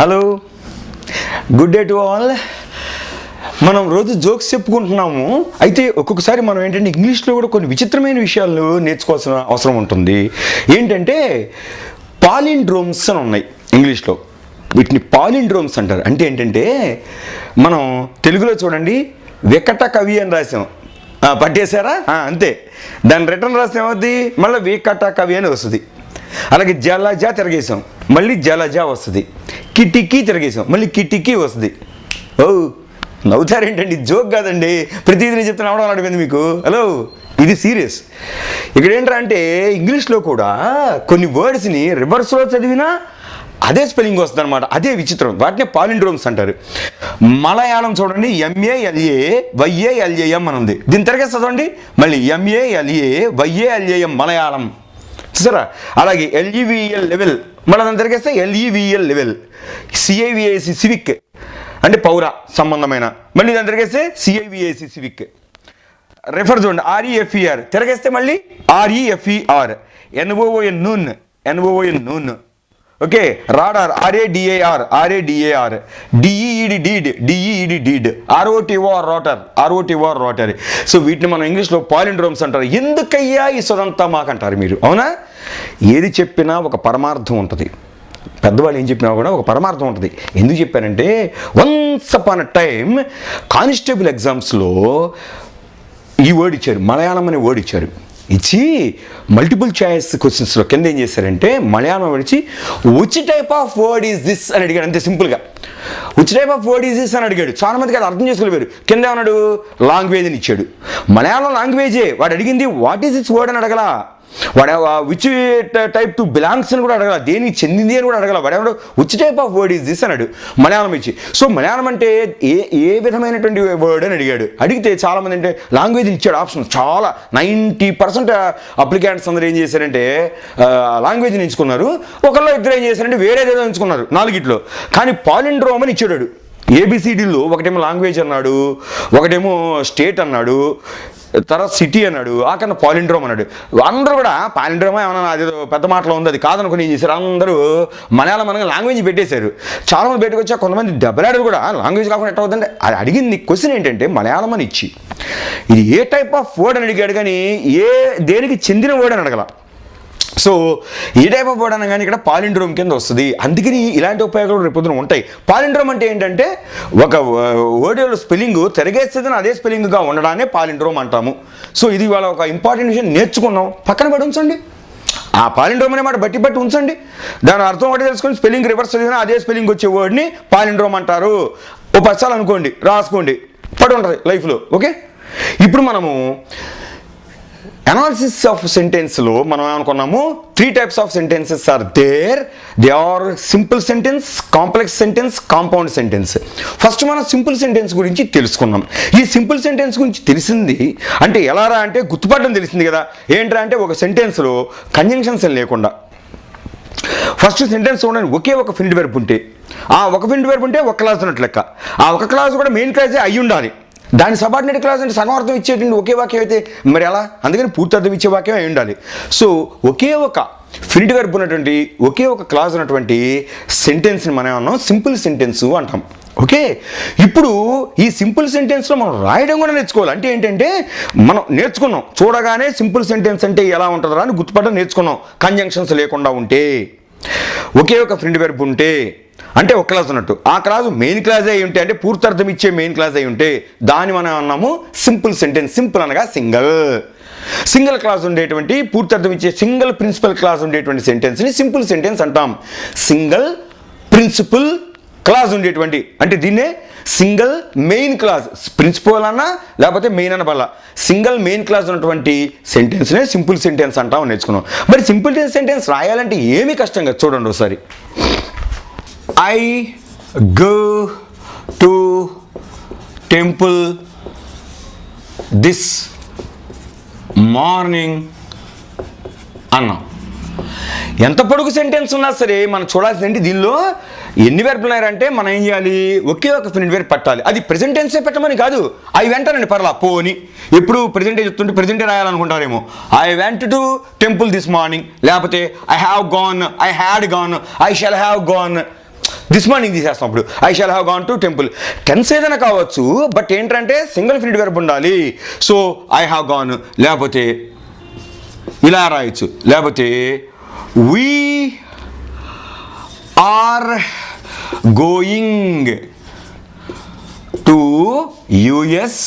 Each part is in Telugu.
Hello, good day to all. మనం రోజు జోక్స్ చెప్పుకుంటున్నాము. అయితే ఒక్కొక్కసారి మనం ఏంటంటే ఇంగ్లీష్లో కూడా కొన్ని విచిత్రమైన విషయాలు నేర్చుకోవాల్సిన అవసరం ఉంటుంది. ఏంటంటే పాలిండ్రోమ్స్ అని ఉన్నాయి ఇంగ్లీష్లో. వీటిని పాలిండ్రోమ్స్ అంటారు. అంటే ఏంటంటే మనం తెలుగులో చూడండి వికట కవి అని రాసాం, పట్టేశారా? అంతే. దాని రిటర్న్ రాస్తే ఏమవుద్ది? మళ్ళీ వికట కవి అని వస్తుంది. అలాగే జలజ తిరగేసాం, మళ్ళీ జలజ వస్తుంది. కిటికీ తిరగేసాం, మళ్ళీ కిటికీ వస్తుంది. ఓ నవ్వుతారేంటండి? జోక్ కాదండి, ప్రతిదీ నేను చెప్తున్నా అవడం అడిగింది మీకు. హలో, ఇది సీరియస్. ఇక్కడ ఏంట్రా అంటే ఇంగ్లీష్లో కూడా కొన్ని వర్డ్స్ని రివర్స్లో చదివినా అదే స్పెల్లింగ్ వస్తుంది అనమాట. అదే విచిత్రం. వాటిని పాలిండ్రోమ్స్ అంటారు. మలయాళం చూడండి, MALAYAM అని ఉంది. దీని తిరగేసి చదవండి, మళ్ళీ MALAYAM మలయాళం. చూసారా? అలాగే LEVEL లెవెల్, మళ్ళీ దాన్ని తిరగేస్తే LEVEL లెవెల్. CIVAC సివిక్ అంటే పౌర సంబంధమైన, మళ్ళీ దాన్ని తిరగేస్తే CIVAC సివిక్. రెఫర్ చూడండి, REFER తిరగేస్తే మళ్ళీ REFER. NOON noon. Okay. Radar RADAR DEED deed. ROTWAR rotor. So వీటిని మనం ఇంగ్లీష్లో పాలిండ్రోమ్స్ అంటారు. ఎందుకయ్యా ఈ సొదంతా మాకంటారు మీరు, అవునా? ఏది చెప్పినా ఒక పరమార్థం ఉంటుంది. పెద్దవాళ్ళు ఏం చెప్పినా కూడా ఒక పరమార్థం ఉంటుంది. ఎందుకు చెప్పారంటే once upon a time constable ఎగ్జామ్స్లో ఈ వర్డ్ ఇచ్చారు, మలయాళం అనే వర్డ్ ఇచ్చారు. ఇచ్చి మల్టిపుల్ చాయిస్ క్వశ్చన్స్లో కింద ఏం చేశారంటే మలయాళం ఇచ్చి which type of word is this అని అడిగాడు. అంతే సింపుల్గా which type of word is this అని అడిగాడు. చాలా మందికి అది అర్థం చేసుకోలేరు. కింద ఏమన్నాడు? లాంగ్వేజ్ అని ఇచ్చాడు. మలయాళం లాంగ్వేజే. వాడు అడిగింది వాట్ ఈజ్ దిస్ వర్డ్ అని అడగలా. వాడు విచ్ టైప్ టు బిలాంగ్స్ అని కూడా అడగల, దేనికి చెందింది అని కూడా అడగల. వాడేమన్నాడు? Which type of word is this అన్నాడు మలయాళం ఇచ్చి. సో మలయాళం అంటే ఏ విధమైనటువంటి వర్డ్ అని అడిగాడు. అడిగితే చాలామంది అంటే లాంగ్వేజ్ ఇచ్చాడు ఆప్షన్. చాలా 90% అప్లికెంట్స్ అందరూ ఏం చేశారంటే లాంగ్వేజ్ని ఎంచుకున్నారు. ఒకళ్ళు ఇద్దరు ఏం చేశారంటే వేరేదేదో ఎంచుకున్నారు నాలుగిట్లో. కానీ పాలిండ్రోమ్ అని ఇచ్చాడు. ABCDలో ఒకటేమో లాంగ్వేజ్ అన్నాడు, ఒకటేమో స్టేట్ అన్నాడు, తర్వాత సిటీ అన్నాడు, ఆకన్నా పాలిండ్రోమ్ అన్నాడు. అందరూ కూడా పాలిండ్రోమా ఏమన్నా అదేదో పెద్ద మాటలో ఉంది, అది కాదనుకుని ఏం చేశారు, అందరూ మలయాళం అనగా లాంగ్వేజ్ పెట్టేశారు. చాలామంది బయటకు వచ్చా, కొంతమంది దెబ్బలాడు కూడా లాంగ్వేజ్ కాకుండా ఎట్లా అవుతుందంటే. అది అడిగింది క్వశ్చన్ ఏంటంటే మలయాళం అని ఇచ్చి ఇది ఏ టైప్ ఆఫ్ వర్డ్ అని అడిగాడు, కానీ దేనికి చెందిన వర్డ్ అని అడగల. సో ఈ టైప్ ఆఫ్ వర్డ్ అనగానే ఇక్కడ పాలిండ్రోమ్ కింద వస్తుంది. అందుకని ఇలాంటి ఉపయోగాలు రేపొద్దున ఉంటాయి. పాలిండ్రోమ్ అంటే ఏంటంటే ఒక వర్డ్ స్పెల్లింగ్ తిరగేస్తుందని అదే స్పెల్లింగ్గా ఉండడానే పాలిండ్రోమ్ అంటాము. సో ఇది ఇవాళ ఒక ఇంపార్టెంట్ విషయం నేర్చుకున్నాం. పక్కన పడి ఉంచండి, ఆ పాలిండ్రోమ్ అనే మాట బట్టి ఉంచండి. దాని అర్థం ఒకటి తెలుసుకొని స్పెల్లింగ్ రివర్స్ చదివినా అదే స్పెల్లింగ్ వచ్చే వర్డ్ని పాలిండ్రోమ్ అంటారు. ఓ 10 సార్లు అనుకోండి, రాసుకోండి, పడి ఉంటుంది లైఫ్లో. ఓకే. ఇప్పుడు మనము అనాలిసిస్ ఆఫ్ సెంటెన్స్లో మనం ఏమనుకున్నాము, 3 types of sentences are there. They are simple sentence, complex sentence, compound sentence. First మనం సింపుల్ సెంటెన్స్ గురించి తెలుసుకున్నాం. ఈ సింపుల్ సెంటెన్స్ గురించి తెలిసింది అంటే ఎలారా అంటే గుర్తుపట్టడం తెలిసింది కదా. ఏంట్రా అంటే ఒక సెంటెన్స్లో కంజంక్షన్స్ లేకుండా ఫస్ట్ సెంటెన్స్ చూడండి, ఒకే ఒక ఫినిట్ వెర్బ్ ఉంటే, ఆ ఒక ఫినిట్ వెర్బ్ ఉంటే ఒక క్లాస్ ఉన్నట్లు లెక్క. ఆ ఒక క్లాస్ కూడా మెయిన్ క్లాసే అయి ఉండాలి. దాని సబార్డినేట్ క్లాస్ అంటే సగం అర్థం ఇచ్చేటువంటి ఒకే వాక్యం అయితే మరి ఎలా? అందుకని పూర్తి అర్థం ఇచ్చే వాక్యం అయి ఉండాలి. సో ఒకే ఒక ఫినిట్ వెర్బ్ ఉన్నటువంటి ఒకే ఒక క్లాస్ ఉన్నటువంటి సెంటెన్స్ని మనం ఏమన్నాం? సింపుల్ సెంటెన్స్ అంటాం. ఓకే. ఇప్పుడు ఈ సింపుల్ సెంటెన్స్లో మనం రాయడం కూడా నేర్చుకోవాలి. అంటే ఏంటంటే మనం నేర్చుకున్నాం, చూడగానే సింపుల్ సెంటెన్స్ అంటే ఎలా ఉంటుందా అని గుర్తుపట్టడం నేర్చుకున్నాం. కంజంక్షన్స్ లేకుండా ఉంటే, ఒకే ఒక ఫినిట్ వెర్బ్ ఉంటే అంటే ఒక క్లాస్ ఉన్నట్టు, ఆ క్లాస్ మెయిన్ క్లాస్ అయి ఉంటే అంటే పూర్తి అర్థం ఇచ్చే మెయిన్ క్లాస్ అయి ఉంటే దాన్ని మనం అన్నాము సింపుల్ సెంటెన్స్. సింపుల్ అనగా సింగిల్ క్లాస్ ఉండేటువంటి పూర్తి అర్థం ఇచ్చే సింగిల్ ప్రిన్సిపల్ క్లాస్ ఉండేటువంటి సెంటెన్స్ని సింపుల్ సెంటెన్స్ అంటాం. సింగిల్ ప్రిన్సిపల్ క్లాస్ ఉండేటువంటి అంటే దీన్నే సింగిల్ మెయిన్ క్లాస్, ప్రిన్సిపల్ అన్నా లేకపోతే మెయిన్ అన్న వల్ల సింగిల్ మెయిన్ క్లాస్ ఉన్నటువంటి సెంటెన్స్నే సింపుల్ సెంటెన్స్ అంటాం నేర్చుకున్నాం. మరి సింపుల్ సెంటెన్స్ రాయాలంటే ఏమీ కష్టంగా చూడండి ఒకసారి. I go to temple this morning అన్నాం. ఎంత పొడుగు సెంటెన్స్ ఉన్నా సరే మనం చూడాల్సింది దీనిలో ఎన్ని వెర్బులు ఉన్నాయంటే మనం ఏం చేయాలి? ఒకే ఒక ఫినిట్ వెర్బ్ పట్టాలి. అది ప్రెజెంట్ టెన్సే పెట్టమని కాదు, ఐ వెంట్ అనండి పర్లా. పోని ఎప్పుడు ప్రెజెంటే చెప్తుంటే ప్రెజెంటే రాయాలనుకుంటారేమో. I went to temple this morning, లేకపోతే I have gone, I had gone, I shall have gone. This morning తీసేస్తాం. అప్పుడు I shall have gone to temple. Tense ఏదైనా కావచ్చు, బట్ ఏంటంటే సింగిల్ ఇన్ఫినిటివ్ వెర్బ్ ఉండాలి. సో ఐ హ్యావ్ గాన్, లేకపోతే ఇలా రాయొచ్చు, లేకపోతే we are going to US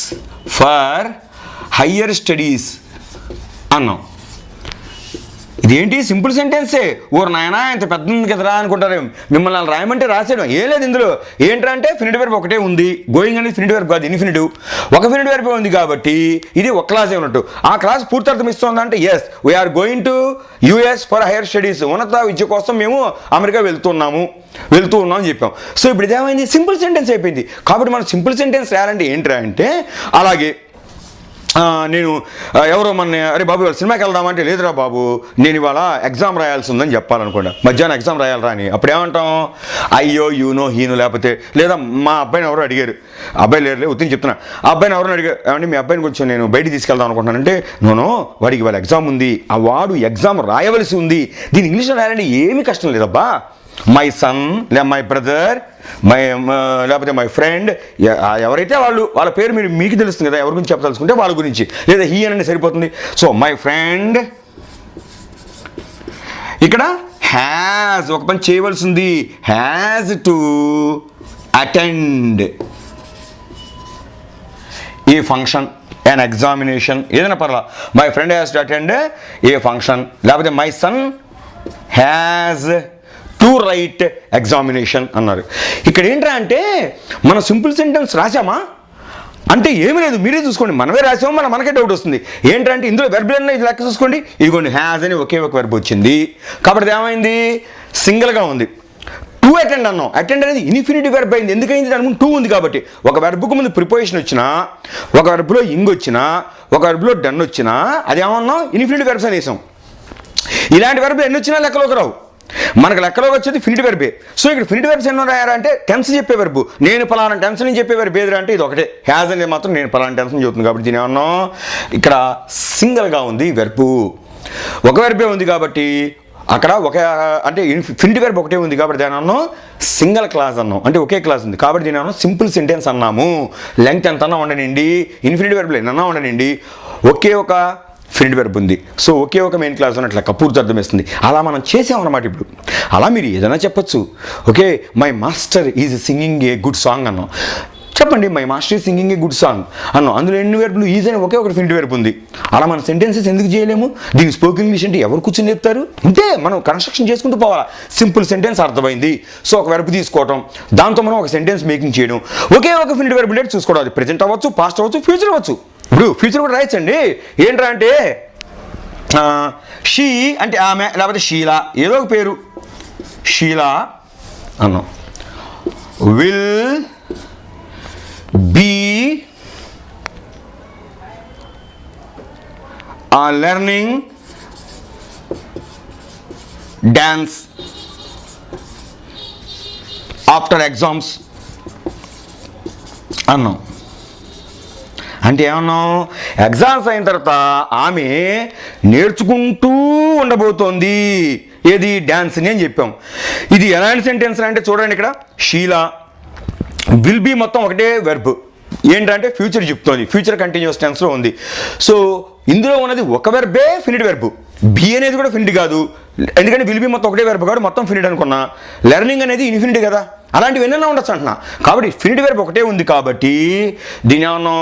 for higher studies అన్నాం. ఇదేంటి సింపుల్ సెంటెన్సే. ఓరు నాయనా ఇంత పెద్ద ఉంది కదరా అనుకుంటారు. మిమ్మల్ని అలా రాయమంటే రాసేయడం ఏం లేదు ఇందులో. ఏంటంటే ఇన్ఫినిటివ్ వెర్బ్ ఒకటే ఉంది. గోయింగ్ అనేది ఇన్ఫినిటివ్ వెర్బ్ కాదు, ఇన్ఫినిటివ్. ఒక ఇన్ఫినిటివ్ వెర్బ్ ఉంది కాబట్టి ఇది ఒక క్లాసే ఉన్నట్టు. ఆ క్లాస్ పూర్తి అర్థం ఇస్తుందంటే yes we are going to US for higher studies, ఉన్నత విద్య కోసం మేము అమెరికా వెళ్తూ ఉన్నాం అని చెప్పాం. సో ఇప్పుడు ఇదేమైంది, సింపుల్ సెంటెన్స్ అయిపోయింది. కాబట్టి మనం సింపుల్ సెంటెన్స్ రాయాలంటే ఏంట్రా అంటే, అలాగే నేను ఎవరో మన అరే బాబు ఇవాళ సినిమాకి వెళ్దామంటే లేదురా బాబు నేను ఇవాళ ఎగ్జామ్ రాయాల్సి ఉందని చెప్పాలనుకోండి, మధ్యాహ్నం ఎగ్జామ్ రాయాలరా అని. అప్పుడు ఏమంటాం, అయ్యో యూనో హీనో, లేకపోతే లేదా మా అబ్బాయిని ఎవరో అడిగారు, అబ్బాయి లేరులే ఉత్తిని చెప్తున్నా, ఆ అబ్బాయిని ఎవరైనా అడిగారు ఏమంటే మీ అబ్బాయిని కొంచెం నేను బయటికి తీసుకెళ్దాం అనుకుంటున్నానంటే, నోనో వాడికి ఇవాళ ఎగ్జామ్ ఉంది, ఆ వాడు ఎగ్జామ్ రాయవలసి ఉంది, దీని ఇంగ్లీష్లో రాయాలంటే ఏమీ కష్టం లేదబ్బా, మై సన్ లేదా మై బ్రదర్ లేకపోతే మై ఫ్రెండ్, ఎవరైతే వాళ్ళ పేరు మీకు తెలుస్తుంది కదా, ఎవరి గురించి చెప్పదలుచుకుంటే వాళ్ళ గురించి, లేదా హీ అని సరిపోతుంది. సో మై ఫ్రెండ్ ఇక్కడ హ్యాజ్ ఒక పని చేయవలసి ఉంది, has to attend a function, an examination, ఏదైనా పర్లా. My friend has to attend a function, లేకపోతే my son has to write examination అన్నారు. ఇక్కడ ఏంట్రా అంటే మనం సింపుల్ సెంటెన్స్ రాసామా అంటే ఏమీ లేదు, మీరే చూసుకోండి. మనమే రాసామో మనకే డౌట్ వస్తుంది. ఏంటంటే ఇందులో వెర్బ్ అన్న ఇది లెక్క చూసుకోండి, ఇదిగోండి హ్యాజ్ అని ఒకే ఒక వెర్బ్ వచ్చింది కాబట్టి ఏమైంది, సింగిల్గా ఉంది. టు అటెండ్ అన్నాం, అటెండ్ అనేది ఇన్ఫినిటివ్ వెర్బ్ అయింది. ఎందుకైంది, దాని ముందు టూ ఉంది కాబట్టి. ఒక వెర్బ్కు ముందు ప్రిపోజిషన్ వచ్చినా, ఒక వెర్బ్లో ఇంగ్ వచ్చినా, ఒక వెర్బ్లో డన్ వచ్చినా అదేమన్నాం ఇన్ఫినిటివ్ వెర్బ్స్ అనేసాం. ఇలాంటి వెర్బ్లు ఎన్ని వచ్చినా లెక్కలోకి రావు, మనకు లెక్కలోకి వచ్చేది ఫినిటివ్ వెర్బే. సో ఇక్కడ ఫినిటివ్ వెర్బ్స్ ఎన్నో రాయారంటే టెన్స్ చెప్పే వెర్బు, నేను పలానా టెన్స్ నుంచి చెప్పే వెర్బ్ ఏది అంటే ఇది ఒకటే, హ్యాజ్ అనేది మాత్రం నేను పలానా టెన్స్ నుంచి చెప్తుంది కాబట్టి దీని ఏమన్నా ఇక్కడ సింగిల్గా ఉంది వెర్బు. ఒక వెర్బే ఉంది కాబట్టి అక్కడ ఒక అంటే ఫినిటివ్ వెర్బ్ ఒకటే ఉంది కాబట్టి దాని అన్నాం సింగిల్ క్లాస్ అన్నాం, అంటే ఒకే క్లాస్ ఉంది కాబట్టి దీని అన్నాం సింపుల్ సెంటెన్స్ అన్నాము. లెంగ్త్ ఎంతన్నా ఉండనండి, ఇన్ఫినిటివ్ వెర్బ్లు ఎన్నన్నా ఉండనండి, ఒకే ఒక ఫినిటివ్ వెర్బ్ ఉంది. సో ఒకే ఒక మెయిన్ క్లాస్ ఉన్నట్లు పూర్తి అర్థమేస్తుంది. అలా మనం చేసామన్నమాట. ఇప్పుడు అలా మీరు ఏదైనా చెప్పచ్చు. Okay, my master is singing a good song అన్నాం, చెప్పండి my master is singing a good song అన్నాం. అందులో ఎన్ని వెర్బ్లు ఈజ్ అని ఒకే ఒక ఫినిటివ్ వెర్బ్ ఉంది. అలా మన సెంటెన్సెస్ ఎందుకు చేయలేము? దీనికి స్పోకెన్ ఇంగ్లీష్ అంటే ఎవరు కూర్చొని చెప్తారు? అంతే, మనం కన్స్ట్రక్షన్ చేసుకుంటూ పోవాలా. సింపుల్ సెంటెన్స్ అర్థమైంది, సో ఒక వెర్బ్ తీసుకోవటం, దాంతో మనం ఒక సెంటెన్స్ మేకింగ్ చేయడం, ఒకే ఒక ఫినిటివ్ వెర్బ్ ఉండేది చూసుకోవడం. అది ప్రెజెంట్ అవ్వచ్చు, పాస్ట్ అవ్వచ్చు, ఫ్యూచర్ అవ్వచ్చు. ఇప్పుడు ఫ్యూచర్ కూడా రాయొచ్చండి. ఏంట్రా అంటే షీ అంటే ఆమె, లేకపోతే షీలా ఏదో ఒక పేరు, షీలా అన్నాం. Will be learning dance after exams అన్నాం. అంటే ఏమన్నాం, ఎగ్జామ్స్ అయిన తర్వాత ఆమె నేర్చుకుంటూ ఉండబోతోంది ఏది, డ్యాన్స్ని అని చెప్పాం. ఇది ఎలాంటి సెంటెన్స్ అంటే చూడండి, ఇక్కడ షీలా విల్ బీ మొత్తం ఒకటే వెర్బ్, ఏంటంటే ఫ్యూచర్ చెప్తోంది, ఫ్యూచర్ కంటిన్యూస్ టెన్స్లో ఉంది. సో ఇందులో ఉన్నది ఒక వెర్బే ఫినిట్ వెర్బ్, బి అనేది కూడా ఫినిట్ కాదు, ఎందుకంటే విల్ బీ మొత్తం ఒకటే వెర్బ్ కాబట్టి మొత్తం ఫినిట్ అనుకున్నా. లెర్నింగ్ అనేది ఇన్ఫినిట్ కదా, అలాంటివి ఎన్నైనా ఉండొచ్చు అంటున్నా. కాబట్టి ఫినిట్ వెర్బ్ ఒకటే ఉంది కాబట్టి దీని ఏమన్నా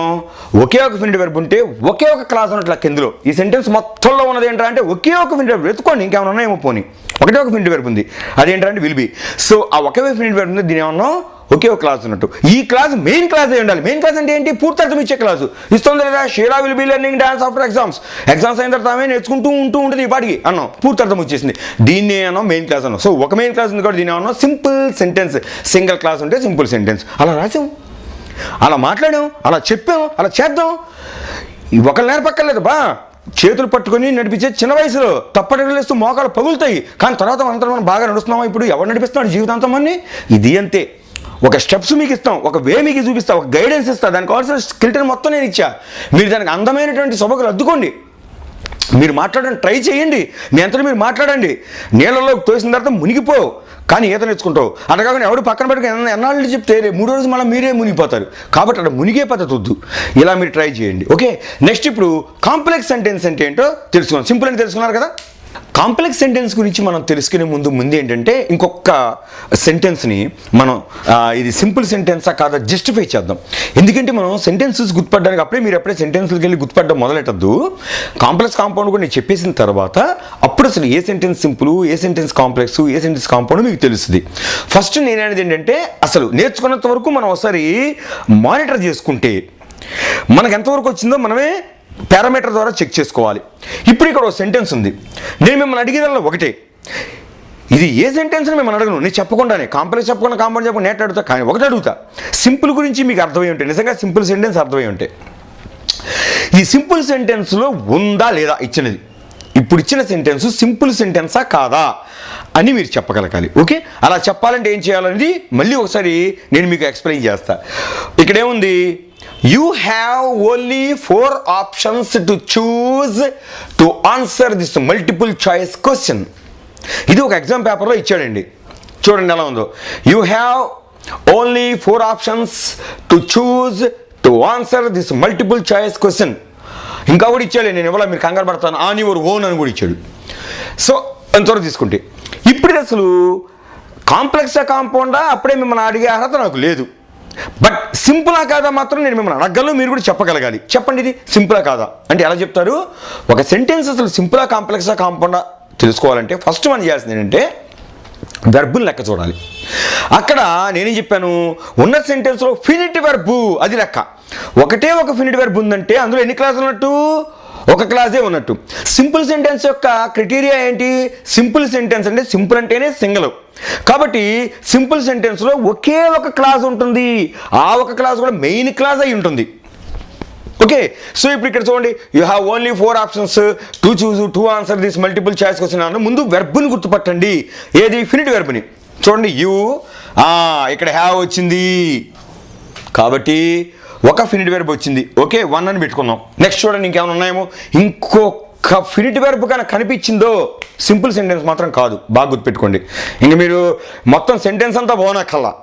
ఒకే ఒక ఫినిట్ వెర్బ్ ఉంటే ఒకే ఒక క్లాస్ ఉన్నట్లు లెక్క. ఇందులో ఈ సెంటెన్స్ మొత్తంలో ఉన్నది ఏంటంటే ఒకే ఒక ఫినిట్ వెర్బ్, ఎత్తుకోండి ఇంకేమైనా ఉన్నాయేమో పోనీ, ఒకటే ఒక ఫినిట్ వెర్బ్ ఉంది, అదేంటంటే విల్ బీ. సో ఆ ఒకే ఫినిట్ వెర్బ్ ఉంది, దీని ఏమన్నా ఒకే ఒక క్లాస్ ఉన్నట్టు. ఈ క్లాస్ మెయిన్ క్లాస్ అయి ఉండాలి. మెయిన్ క్లాస్ అంటే ఏంటి, పూర్తి అర్థం ఇచ్చే క్లాసు ఇస్తుంది లేదా. Sheela will be learning dance after exams, exams అయిన తర్వాత ఆమె నేర్చుకుంటూ ఉంటుంది ఈ పాటికి అన్నాం, పూర్తి అర్థం వచ్చేసింది. దీన్ని అన్నాం మెయిన్ క్లాస్ అన్నాం. సో ఒక మెయిన్ క్లాస్ ఉంది కాబట్టి దీని ఏమన్నా సింపుల్ సెంటెన్స్, సింగిల్ క్లాస్ ఉంటే సింపుల్ సెంటెన్స్. అలా రాసాం, అలా మాట్లాడాం, అలా చెప్పాం, అలా చేద్దాం. ఒకళ్ళు నేర్పక్కర్లేదు బా, చేతులు పట్టుకొని నడిపించే చిన్న వయసులో తప్పటలేస్తూ మోకాలు పగులుతాయి, కానీ తర్వాత మనం బాగా నడుస్తున్నామా? ఇప్పుడు ఎవరు నడిపిస్తున్నాడు జీవితాంతం అన్ని? ఇది అంతే. ఒక స్టెప్స్ మీకు ఇస్తాం, ఒక వే మీకు చూపిస్తా, ఒక గైడెన్స్ ఇస్తా, దానికి కావాల్సిన స్కిల్టన్ మొత్తం నేను ఇచ్చా. మీరు దానికి అందమైనటువంటి సొబకులు అద్దుకోండి, మీరు మాట్లాడడం ట్రై చేయండి, మీ అంతలో మీరు మాట్లాడండి. నీళ్ళలో తోసిన తర్వాత మునిగిపో, కానీ ఈత నేర్చుకుంటావు అట్లా కాకుండా ఎవడు పక్కన పెట్టుకుని ఎన్నాళ్ళు చెప్తే 3 రోజు మళ్ళీ మీరే మునిగిపోతారు. కాబట్టి అక్కడ మునిగే పద్ధతి వద్దు. ఇలా మీరు ట్రై చేయండి. ఓకే, నెక్స్ట్ ఇప్పుడు కాంప్లెక్స్ సెంటెన్స్ అంటే ఏంటో తెలుసుకున్నాం. సింపుల్ అని తెలుసుకున్నారు కదా. కాంప్లెక్స్ సెంటెన్స్ గురించి మనం తెలుసుకునే ముందు ఏంటంటే ఇంకొక సెంటెన్స్ని మనం ఇది సింపుల్ సెంటెన్సా కాదా జస్టిఫై చేద్దాం. ఎందుకంటే మనం సెంటెన్సెస్ గుర్తుపడడానికి ఎప్పుడే సెంటెన్స్కి వెళ్ళి గుర్తుపడడం మొదలెట్టద్దు. కాంప్లెక్స్ కాంపౌండ్ కూడా నేను చెప్పేసిన తర్వాత అప్పుడు అసలు ఏ సెంటెన్స్ సింపుల్, ఏ సెంటెన్స్ కాంప్లెక్స్, ఏ సెంటెన్స్ కాంపౌండ్ మీకు తెలుస్తుంది. ఫస్ట్ నేనేది ఏంటంటే అసలు నేర్చుకున్నంత వరకు మనం ఒకసారి మానిటర్ చేసుకుంటే మనకు ఎంతవరకు వచ్చిందో మనమే పారామీటర్ ద్వారా చెక్ చేసుకోవాలి. ఇప్పుడు ఇక్కడ ఒక సెంటెన్స్ ఉంది. నేను మిమ్మల్ని అడిగేదాల్లో ఒకటే, ఇది ఏ సెంటెన్స్ అని మిమ్మల్ని అడగను. నేను చెప్పకుండానే కాంప్లెక్స్ చెప్పకుండా కాంపౌండ్ చెప్పకుండా నేట్ అడుగుతా. కానీ ఒకటి అడుగుతా, సింపుల్ గురించి మీకు అర్థమై ఉంటాయి. నిజంగా సింపుల్ సెంటెన్స్ అర్థమై ఉంటాయి. ఈ సింపుల్ సెంటెన్స్లో ఉందా లేదా ఇచ్చినది, ఇప్పుడు ఇచ్చిన సెంటెన్స్ సింపుల్ సెంటెన్సా కాదా అని మీరు చెప్పగలగాలి. ఓకే, అలా చెప్పాలంటే ఏం చేయాలనేది మళ్ళీ ఒకసారి నేను మీకు ఎక్స్ప్లెయిన్ చేస్తా. ఇక్కడేముంది, you have only 4 options to choose to answer this multiple choice question. ఇది ఒక ఎగ్జామ్ పేపర్లో ఇచ్చాడండి. చూడండి ఎలా ఉందో. You have only 4 options to choose to answer this multiple choice question. ఇంకా కూడా ఇచ్చాడు, నేను ఇవ్వాల మీరు కంగారు పడతాను, ఆన్ యువర్ ఓన్ అని కూడా ఇచ్చాడు. సో అంతవరకు తీసుకుంటే ఇప్పుడు అసలు కాంప్లెక్సా కాంపౌండా అప్పుడే మిమ్మల్ని అడిగే అర్హత నాకు లేదు. బట్ సింపులా కాదా మాత్రం నేను మిమ్మల్ని అడగలను, మీరు కూడా చెప్పగలగాలి. చెప్పండి ఇది సింపులా కాదా అంటే ఎలా చెప్తారు. ఒక సెంటెన్స్ అసలు సింపులా కాంప్లెక్సా కాంపౌండా తెలుసుకోవాలంటే ఫస్ట్ మనం చేయాల్సింది ఏంటంటే వెర్బుని లెక్క చూడాలి. అక్కడ నేనేం చెప్పాను, ఉన్న సెంటెన్స్లో ఫినిట్ వెర్బు అది లెక్క. ఒకటే ఒక ఫినిట్ వెర్బు ఉందంటే అందులో ఎన్ని క్లాసులు ఉన్నట్టు, ఒక క్లాసే ఉన్నట్టు. సింపుల్ సెంటెన్స్ యొక్క క్రైటీరియా ఏంటి, సింపుల్ సెంటెన్స్ అంటే సింపుల్ అంటేనే సింగిల్. కాబట్టి సింపుల్ సెంటెన్స్లో ఒకే ఒక క్లాస్ ఉంటుంది. ఆ ఒక క్లాస్ కూడా మెయిన్ క్లాస్ అయి ఉంటుంది. ఓకే, సో ఇప్పుడు ఇక్కడ చూడండి, you have only 4 options to choose to answer this multiple choice question అన్న ముందు వెర్బుని గుర్తుపట్టండి. ఏది, ఫినిట్ వెర్బుని. చూడండి, యూ ఇక్కడ హ్యావ్ వచ్చింది కాబట్టి ఒక ఫినిట్ వెర్బ్ వచ్చింది. ఓకే, 1 అని పెట్టుకున్నాం. నెక్స్ట్ చూడండి ఇంకేమైనా ఉన్నాయేమో. ఇంకొక ఫినిట్ వెర్బ్ కానీ కనిపించిందో సింపుల్ సెంటెన్స్ మాత్రం కాదు. బాగా గుర్తుపెట్టుకోండి. ఇంక మీరు మొత్తం సెంటెన్స్ అంతా పోనక్కల్లా.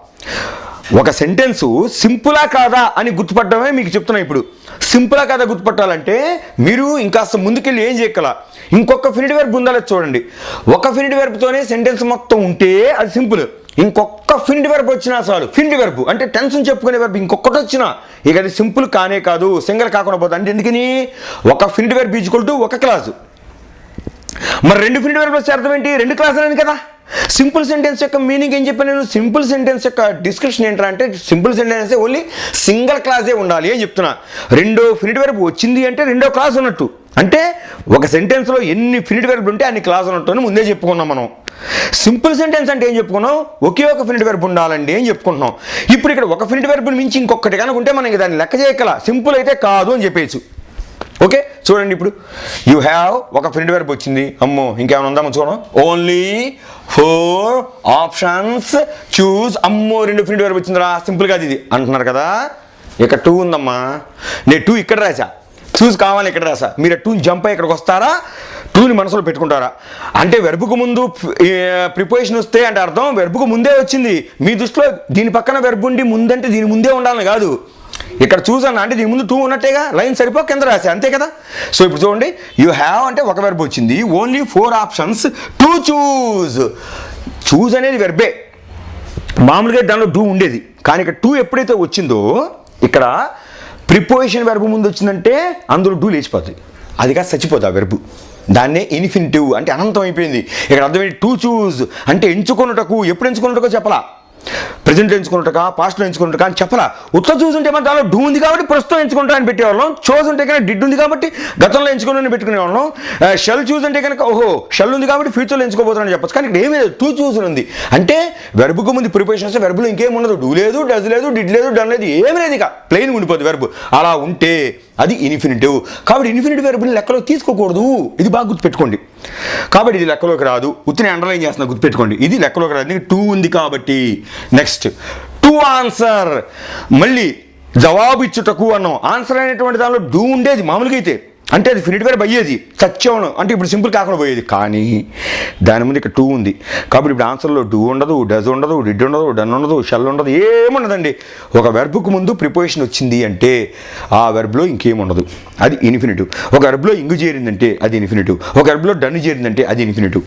ఒక సెంటెన్సు సింపులా కాదా అని గుర్తుపట్టడమే మీకు చెప్తున్నా. ఇప్పుడు సింపులా కాదా గుర్తుపట్టాలంటే మీరు ఇంకాస్త ముందుకెళ్ళి ఏం చేయగల, ఇంకొక ఫినిట్ వెర్బ్ ఉందా లేదు చూడండి. ఒక ఫినిట్ వెర్బ్తోనే సెంటెన్స్ మొత్తం ఉంటే అది సింపుల్. ఇంకొక ఫినిట్ వెర్బ్ వచ్చినా చాలు. ఫినిట్ వెర్బ్ అంటే టెన్షన్ చెప్పుకునే వెర్బ్ ఇంకొకటి వచ్చినా ఇక అది సింపుల్ కానే కాదు, సింగిల్ కాకుండా పోతుంది. అంటే ఎందుకని, ఒక ఫినిట్ వెర్బ్ ఈక్వల్ టు ఒక క్లాసు. మరి 2 ఫినిట్ వెర్బ్లు వస్తే అర్థం ఏంటి, 2 క్లాసులని కదా. సింపుల్ సెంటెన్స్ యొక్క మీనింగ్ ఏం చెప్పాను నేను, సింపుల్ సెంటెన్స్ యొక్క డిస్క్రిప్షన్ ఏంటంటే సింపుల్ సెంటెన్స్ ఓన్లీ సింగిల్ క్లాసే ఉండాలి అని చెప్తున్నా. 2 ఫినిట్ వెర్బ్ వచ్చింది అంటే 2వ క్లాస్ ఉన్నట్టు. అంటే ఒక సెంటెన్స్లో ఎన్ని ఫినిట్ వెర్బ్లు ఉంటే అన్ని క్లాస్ ఉన్నట్టు అని ముందే చెప్పుకున్నాం మనం. సింపుల్ సెంటెన్స్ అంటే ఏం చెప్పుకున్నాం, ఒకే ఒక ఫినిట్ వెర్బ్ ఉండాలండి అని చెప్పుకుంటున్నాం. ఇప్పుడు ఇక్కడ ఒక ఫినిట్ వెర్బ్ని మించి ఇంకొకటి కనుక ఉంటే మనం దాన్ని లెక్క చేయగల, సింపుల్ అయితే కాదు అని చెప్పేసి. ఓకే, చూడండి ఇప్పుడు యూ హ్యావ్ ఒక ఫినిట్ వెర్బ్ వచ్చింది. అమ్మో ఇంకేమైనా ఉందా చూడండి. Only 4 options choose. అమ్మో 2 ఫినిట్ వెర్బ్ వచ్చిందిరా, సింపుల్ కాదు ఇది అంటున్నారు కదా. ఇక్కడ 2 ఉందమ్మా, నేను 2 ఇక్కడ రాసా, చూజ్ కావాలి ఇక్కడ రాసా. మీరు 2ని జంప్ అయ్యి ఇక్కడికి వస్తారా, 2ని మనసులో పెట్టుకుంటారా? అంటే వెర్బుకు ముందు ప్రిపోజిషన్ వస్తే అంటే అర్థం వెర్బుకు ముందే వచ్చింది. మీ దృష్టిలో దీని పక్కన వెర్బ్ ఉండి ముందంటే దీని ముందే ఉండాలని కాదు. ఇక్కడ చూజ్ అన్న అంటే దీని ముందు 2 ఉన్నట్టేగా, లైన్ సరిపో కింద రాసా అంతే కదా. సో ఇప్పుడు చూడండి, యూ హ్యావ్ అంటే ఒక వెర్బ్ వచ్చింది. Only 4 options to choose. Choose అనేది వెర్బే, మామూలుగా దానిలో 2 ఉండేది. కానీ ఇక్కడ 2 ఎప్పుడైతే వచ్చిందో ఇక్కడ ప్రిపోజిషన్ వెర్బ్ ముందు వచ్చిందంటే అందులో 2 లేచిపోతుంది. అదిగా చచ్చిపోతుంది ఆ వెర్బ్. దాన్నే ఇన్ఫినిటివ్ అంటే అనంతం అయిపోయింది. ఇక్కడ అర్థమైంది, టు చూజ్ అంటే ఎంచుకున్నటకు. ఎప్పుడు ఎంచుకున్నటకో చెప్పలా, ప్రజెంట్ ఎంచుకున్నట్టుగా పాస్ట్లో ఎంచుకున్నట్టుగా అని చెప్పలా. ఉత్త చూసుంటే మన దానిలో డూ ఉంది కాబట్టి ప్రస్తుతం ఎంచుకుంటా అని పెట్టేవాళ్ళం. చోజ్ ఉంటే కనుక డిడ్ ఉంది కాబట్టి గతంలో ఎంచుకుని పెట్టుకునేవాళ్ళం. షెల్ చూజ్ అంటే కనుక ఓహో షెల్ ఉంది కాబట్టి ఫ్యూచర్లో ఎంచుకోబోతున్నాను చెప్పచ్చు. కానీ ఇక్కడ ఏమీ లేదు, టూ చూజ్ ఉంది. అంటే వెర్బుకు ముందు ప్రిపరేషన్ వస్తే వెర్బులో ఇంకేం ఉండదు. డూ లేదు, డజ్ లేదు, డిడ్ లేదు, డన్ లేదు, ఏమీ లేదు. ఇక ప్లెయిన్ ఉండిపోతుంది వెర్బు. అలా ఉంటే అది ఇన్ఫినిటివ్. కాబట్టి ఇన్ఫినిటివ్ వెర్బుని లెక్కలో తీసుకోకూడదు. ఇది బాగా గుర్తుపెట్టుకోండి. కాబట్టి ఇది లెక్కలోకి రాదు. ఉత్తిని అండర్లైన్ చేస్తున్నా, గుర్తుపెట్టుకోండి. ఇది లెక్కలోకి రాదు, టూ ఉంది కాబట్టి. నెక్స్ట్ టు ఆన్సర్, మళ్ళీ జవాబు ఇచ్చుటకు అన్నాం. ఆన్సర్ అనేటువంటి దానిలో డూ ఉండేది మామూలుగా అయితే. అంటే అది ఫినిట్ వెర్బ్ అయ్యేది, చచ్చేవను అంటే ఇప్పుడు సింపుల్ కాకుండా పోయేది. కానీ దాని ముందు ఇక్కడ టూ ఉంది కాబట్టి ఇప్పుడు ఆన్సర్లో డూ ఉండదు, డజ్ ఉండదు, డిడ్ ఉండదు, డన్ ఉండదు, షెల్ ఉండదు, ఏముండదండి. ఒక వెర్బ్కు ముందు ప్రిపోజిషన్ వచ్చింది అంటే ఆ వెర్బ్లో ఇంకేముండదు, అది ఇన్ఫినిటివ్. ఒక వెర్బ్లో ఇంగు చేరిందంటే అది ఇన్ఫినిటివ్, ఒక వెర్బ్లో డన్ చేరిందంటే అది ఇన్ఫినిటివ్.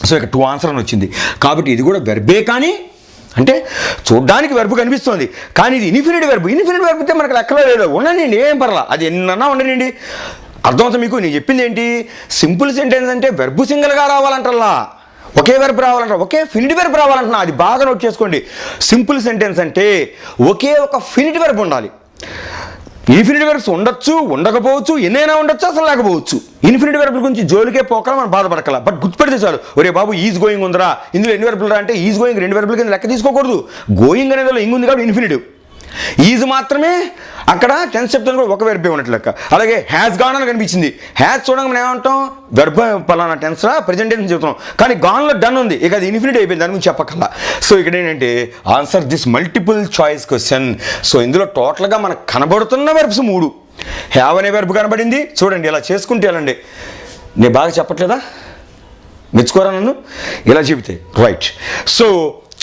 సో ఇక్కడ టూ ఆన్సర్ అని వచ్చింది కాబట్టి ఇది కూడా వెర్బే, కానీ అంటే చూడ్డానికి వెర్బ్ కనిపిస్తుంది కానీ ఇది ఇన్ఫినిట్ వెర్బ్. ఇన్ఫినిట్ వెర్బ్ అయితే మనకు లెక్కలో లేదు, ఉండనండి ఏం పర్లా, అది ఎన్నన్నా ఉండనండి. అర్థమవుతుంది మీకు నేను చెప్పింది ఏంటి? సింపుల్ సెంటెన్స్ అంటే వెర్బ్ సింగిల్గా రావాలంటల్లా, ఒకే వెర్బ్ రావాలంట, ఒకే ఫినిట్ వెర్బ్ రావాలంటున్నా. అది బాగా నోట్ చేసుకోండి. సింపుల్ సెంటెన్స్ అంటే ఒకే ఒక ఫినిట్ వెర్బ్ ఉండాలి. ఇన్ఫినిట్ వెర్బ్స్ ఉండొచ్చు, ఉండకపోవచ్చు, ఎన్నైనా ఉండొచ్చు, అసలు లేకపోవచ్చు. ఇన్ఫినిట్ వెర్బ్ల గురించి జోలికే పోకల మనం బాధపడకల. బట్ గుర్తుపెడితే చాలు, ఒరే బాబు ఈజ్ గోయింగ్ ఉందిరా, ఇందులో ఎన్ని వెర్బ్లు రా అంటే ఈజ్ గోయింగ్ రెండు వెర్బ్ల కింద లెక్క తీసుకోకూడదు. గోయింగ్ అనేది ఇంగ్ ఉంది కాబట్టి ఇన్ఫినిటివ్. ఈజ్ మాత్రమే అక్కడ టెన్స్ చెప్తాను కూడా ఒక వెర్బే ఉన్నట్లు లెక్క. అలాగే హ్యాస్ గాన్ అని కనిపించింది, హ్యాస్ చూడగా మనం ఏమంటాం, వెర్బ్ పలానా టెన్స్ రా ప్రెజెంట్ టెన్స్ చెప్తున్నాం, కానీ గాన్లో డన్ ఉంది, ఇక అది ఇన్ఫినిట్ అయిపోయింది, దాని గురించి చెప్పకల్లా. సో ఇక్కడ ఏంటంటే answer this multiple choice question. So ఇందులో టోటల్గా మనకు కనబడుతున్న వెర్బ్స్ 3. హ్యావ్ అనే వెర్బ్ కనబడింది చూడండి, ఇలా చేసుకుంటే వెళ్ళండి. నేను బాగా చెప్పట్లేదా? మెచ్చుకోరా నన్ను ఇలా చెబితే? రైట్. సో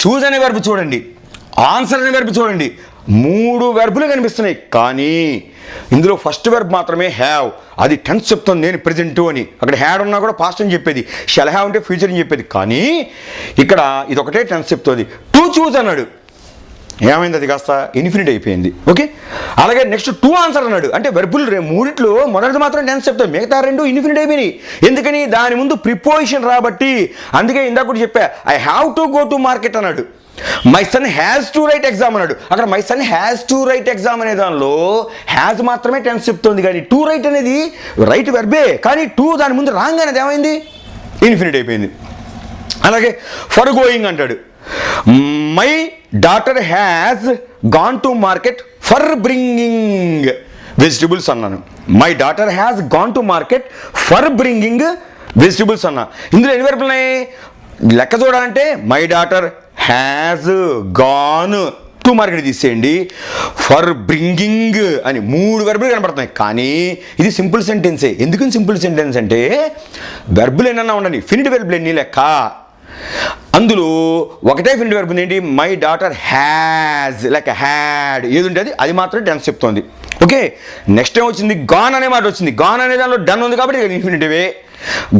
చూజ్ అనే వెర్బ్ చూడండి, ఆన్సర్ అనే వెర్బ్ చూడండి, 3 వెర్బులు కనిపిస్తున్నాయి. కానీ ఇందులో ఫస్ట్ వెర్బ్ మాత్రమే హ్యావ్, అది టెన్స్ చెప్తుంది, నేను ప్రెజెంట్ అని. అక్కడ హ్యాడ్ ఉన్నా కూడా పాస్ట్ అని చెప్పేది, షెల్ హ్యావ్ అంటే ఫ్యూచర్ అని చెప్పేది. కానీ ఇక్కడ ఇది ఒకటే టెన్స్ చెప్తుంది. టు చూజ్ అన్నాడు, ఏమైంది? అది కాస్త ఇన్ఫినిట్ అయిపోయింది. ఓకే. అలాగే నెక్స్ట్ టూ ఆన్సర్ అన్నాడు, అంటే వెర్బుల్ 3లో మొదటిది మాత్రం టెన్స్ చెప్తాడు, మిగతా 2 ఇన్ఫినిట్ అయిపోయినాయి. ఎందుకని? దాని ముందు ప్రిపోజిషన్ రాబట్టి. అందుకే ఇందాక కూడా చెప్పా, I have to go to market అన్నాడు. My son has to write exam అన్నాడు. అక్కడ my son has to write exam అనే దానిలో హ్యాస్ మాత్రమే టెన్స్ చెప్తుంది, కానీ టు రైట్ అనేది రైట్ వెర్బే, కానీ టు దాని ముందు రాంగ్ అనేది ఏమైంది? ఇన్ఫినిట్ అయిపోయింది. అలాగే ఫర్ గోయింగ్ అంటాడు, my daughter has gone to market for bringing vegetables అన్నాను. My daughter has gone to market for bringing vegetables అన్నా. ఇందులో ఎన్ని వెర్బులు ఉన్నాయి లెక్క చూడాలంటే? My daughter has gone to market తీసేయండి, ఫర్ బ్రింగింగ్ అని 3 వెర్బులు కనబడుతున్నాయి. కానీ ఇది సింపుల్ సెంటెన్సే. ఎందుకని సింపుల్ సెంటెన్స్ అంటే వెర్బులు ఏమన్నా ఉండండి, ఫినిట్ వెర్బులు ఎన్ని లెక్క. అందులో ఒకటే ఫినిట్ వెర్బ్ ఉంది ఏంటి? My daughter has, like had, ఏది ఉంటుంది అది మాత్రమే టెన్స్ చెప్తోంది. ఓకే. నెక్స్ట్ ఏం వచ్చింది? గాన్ అనే మాట వచ్చింది. గాన్ అనే దానిలో డన్ ఉంది కాబట్టి ఇన్ఫినిటివే.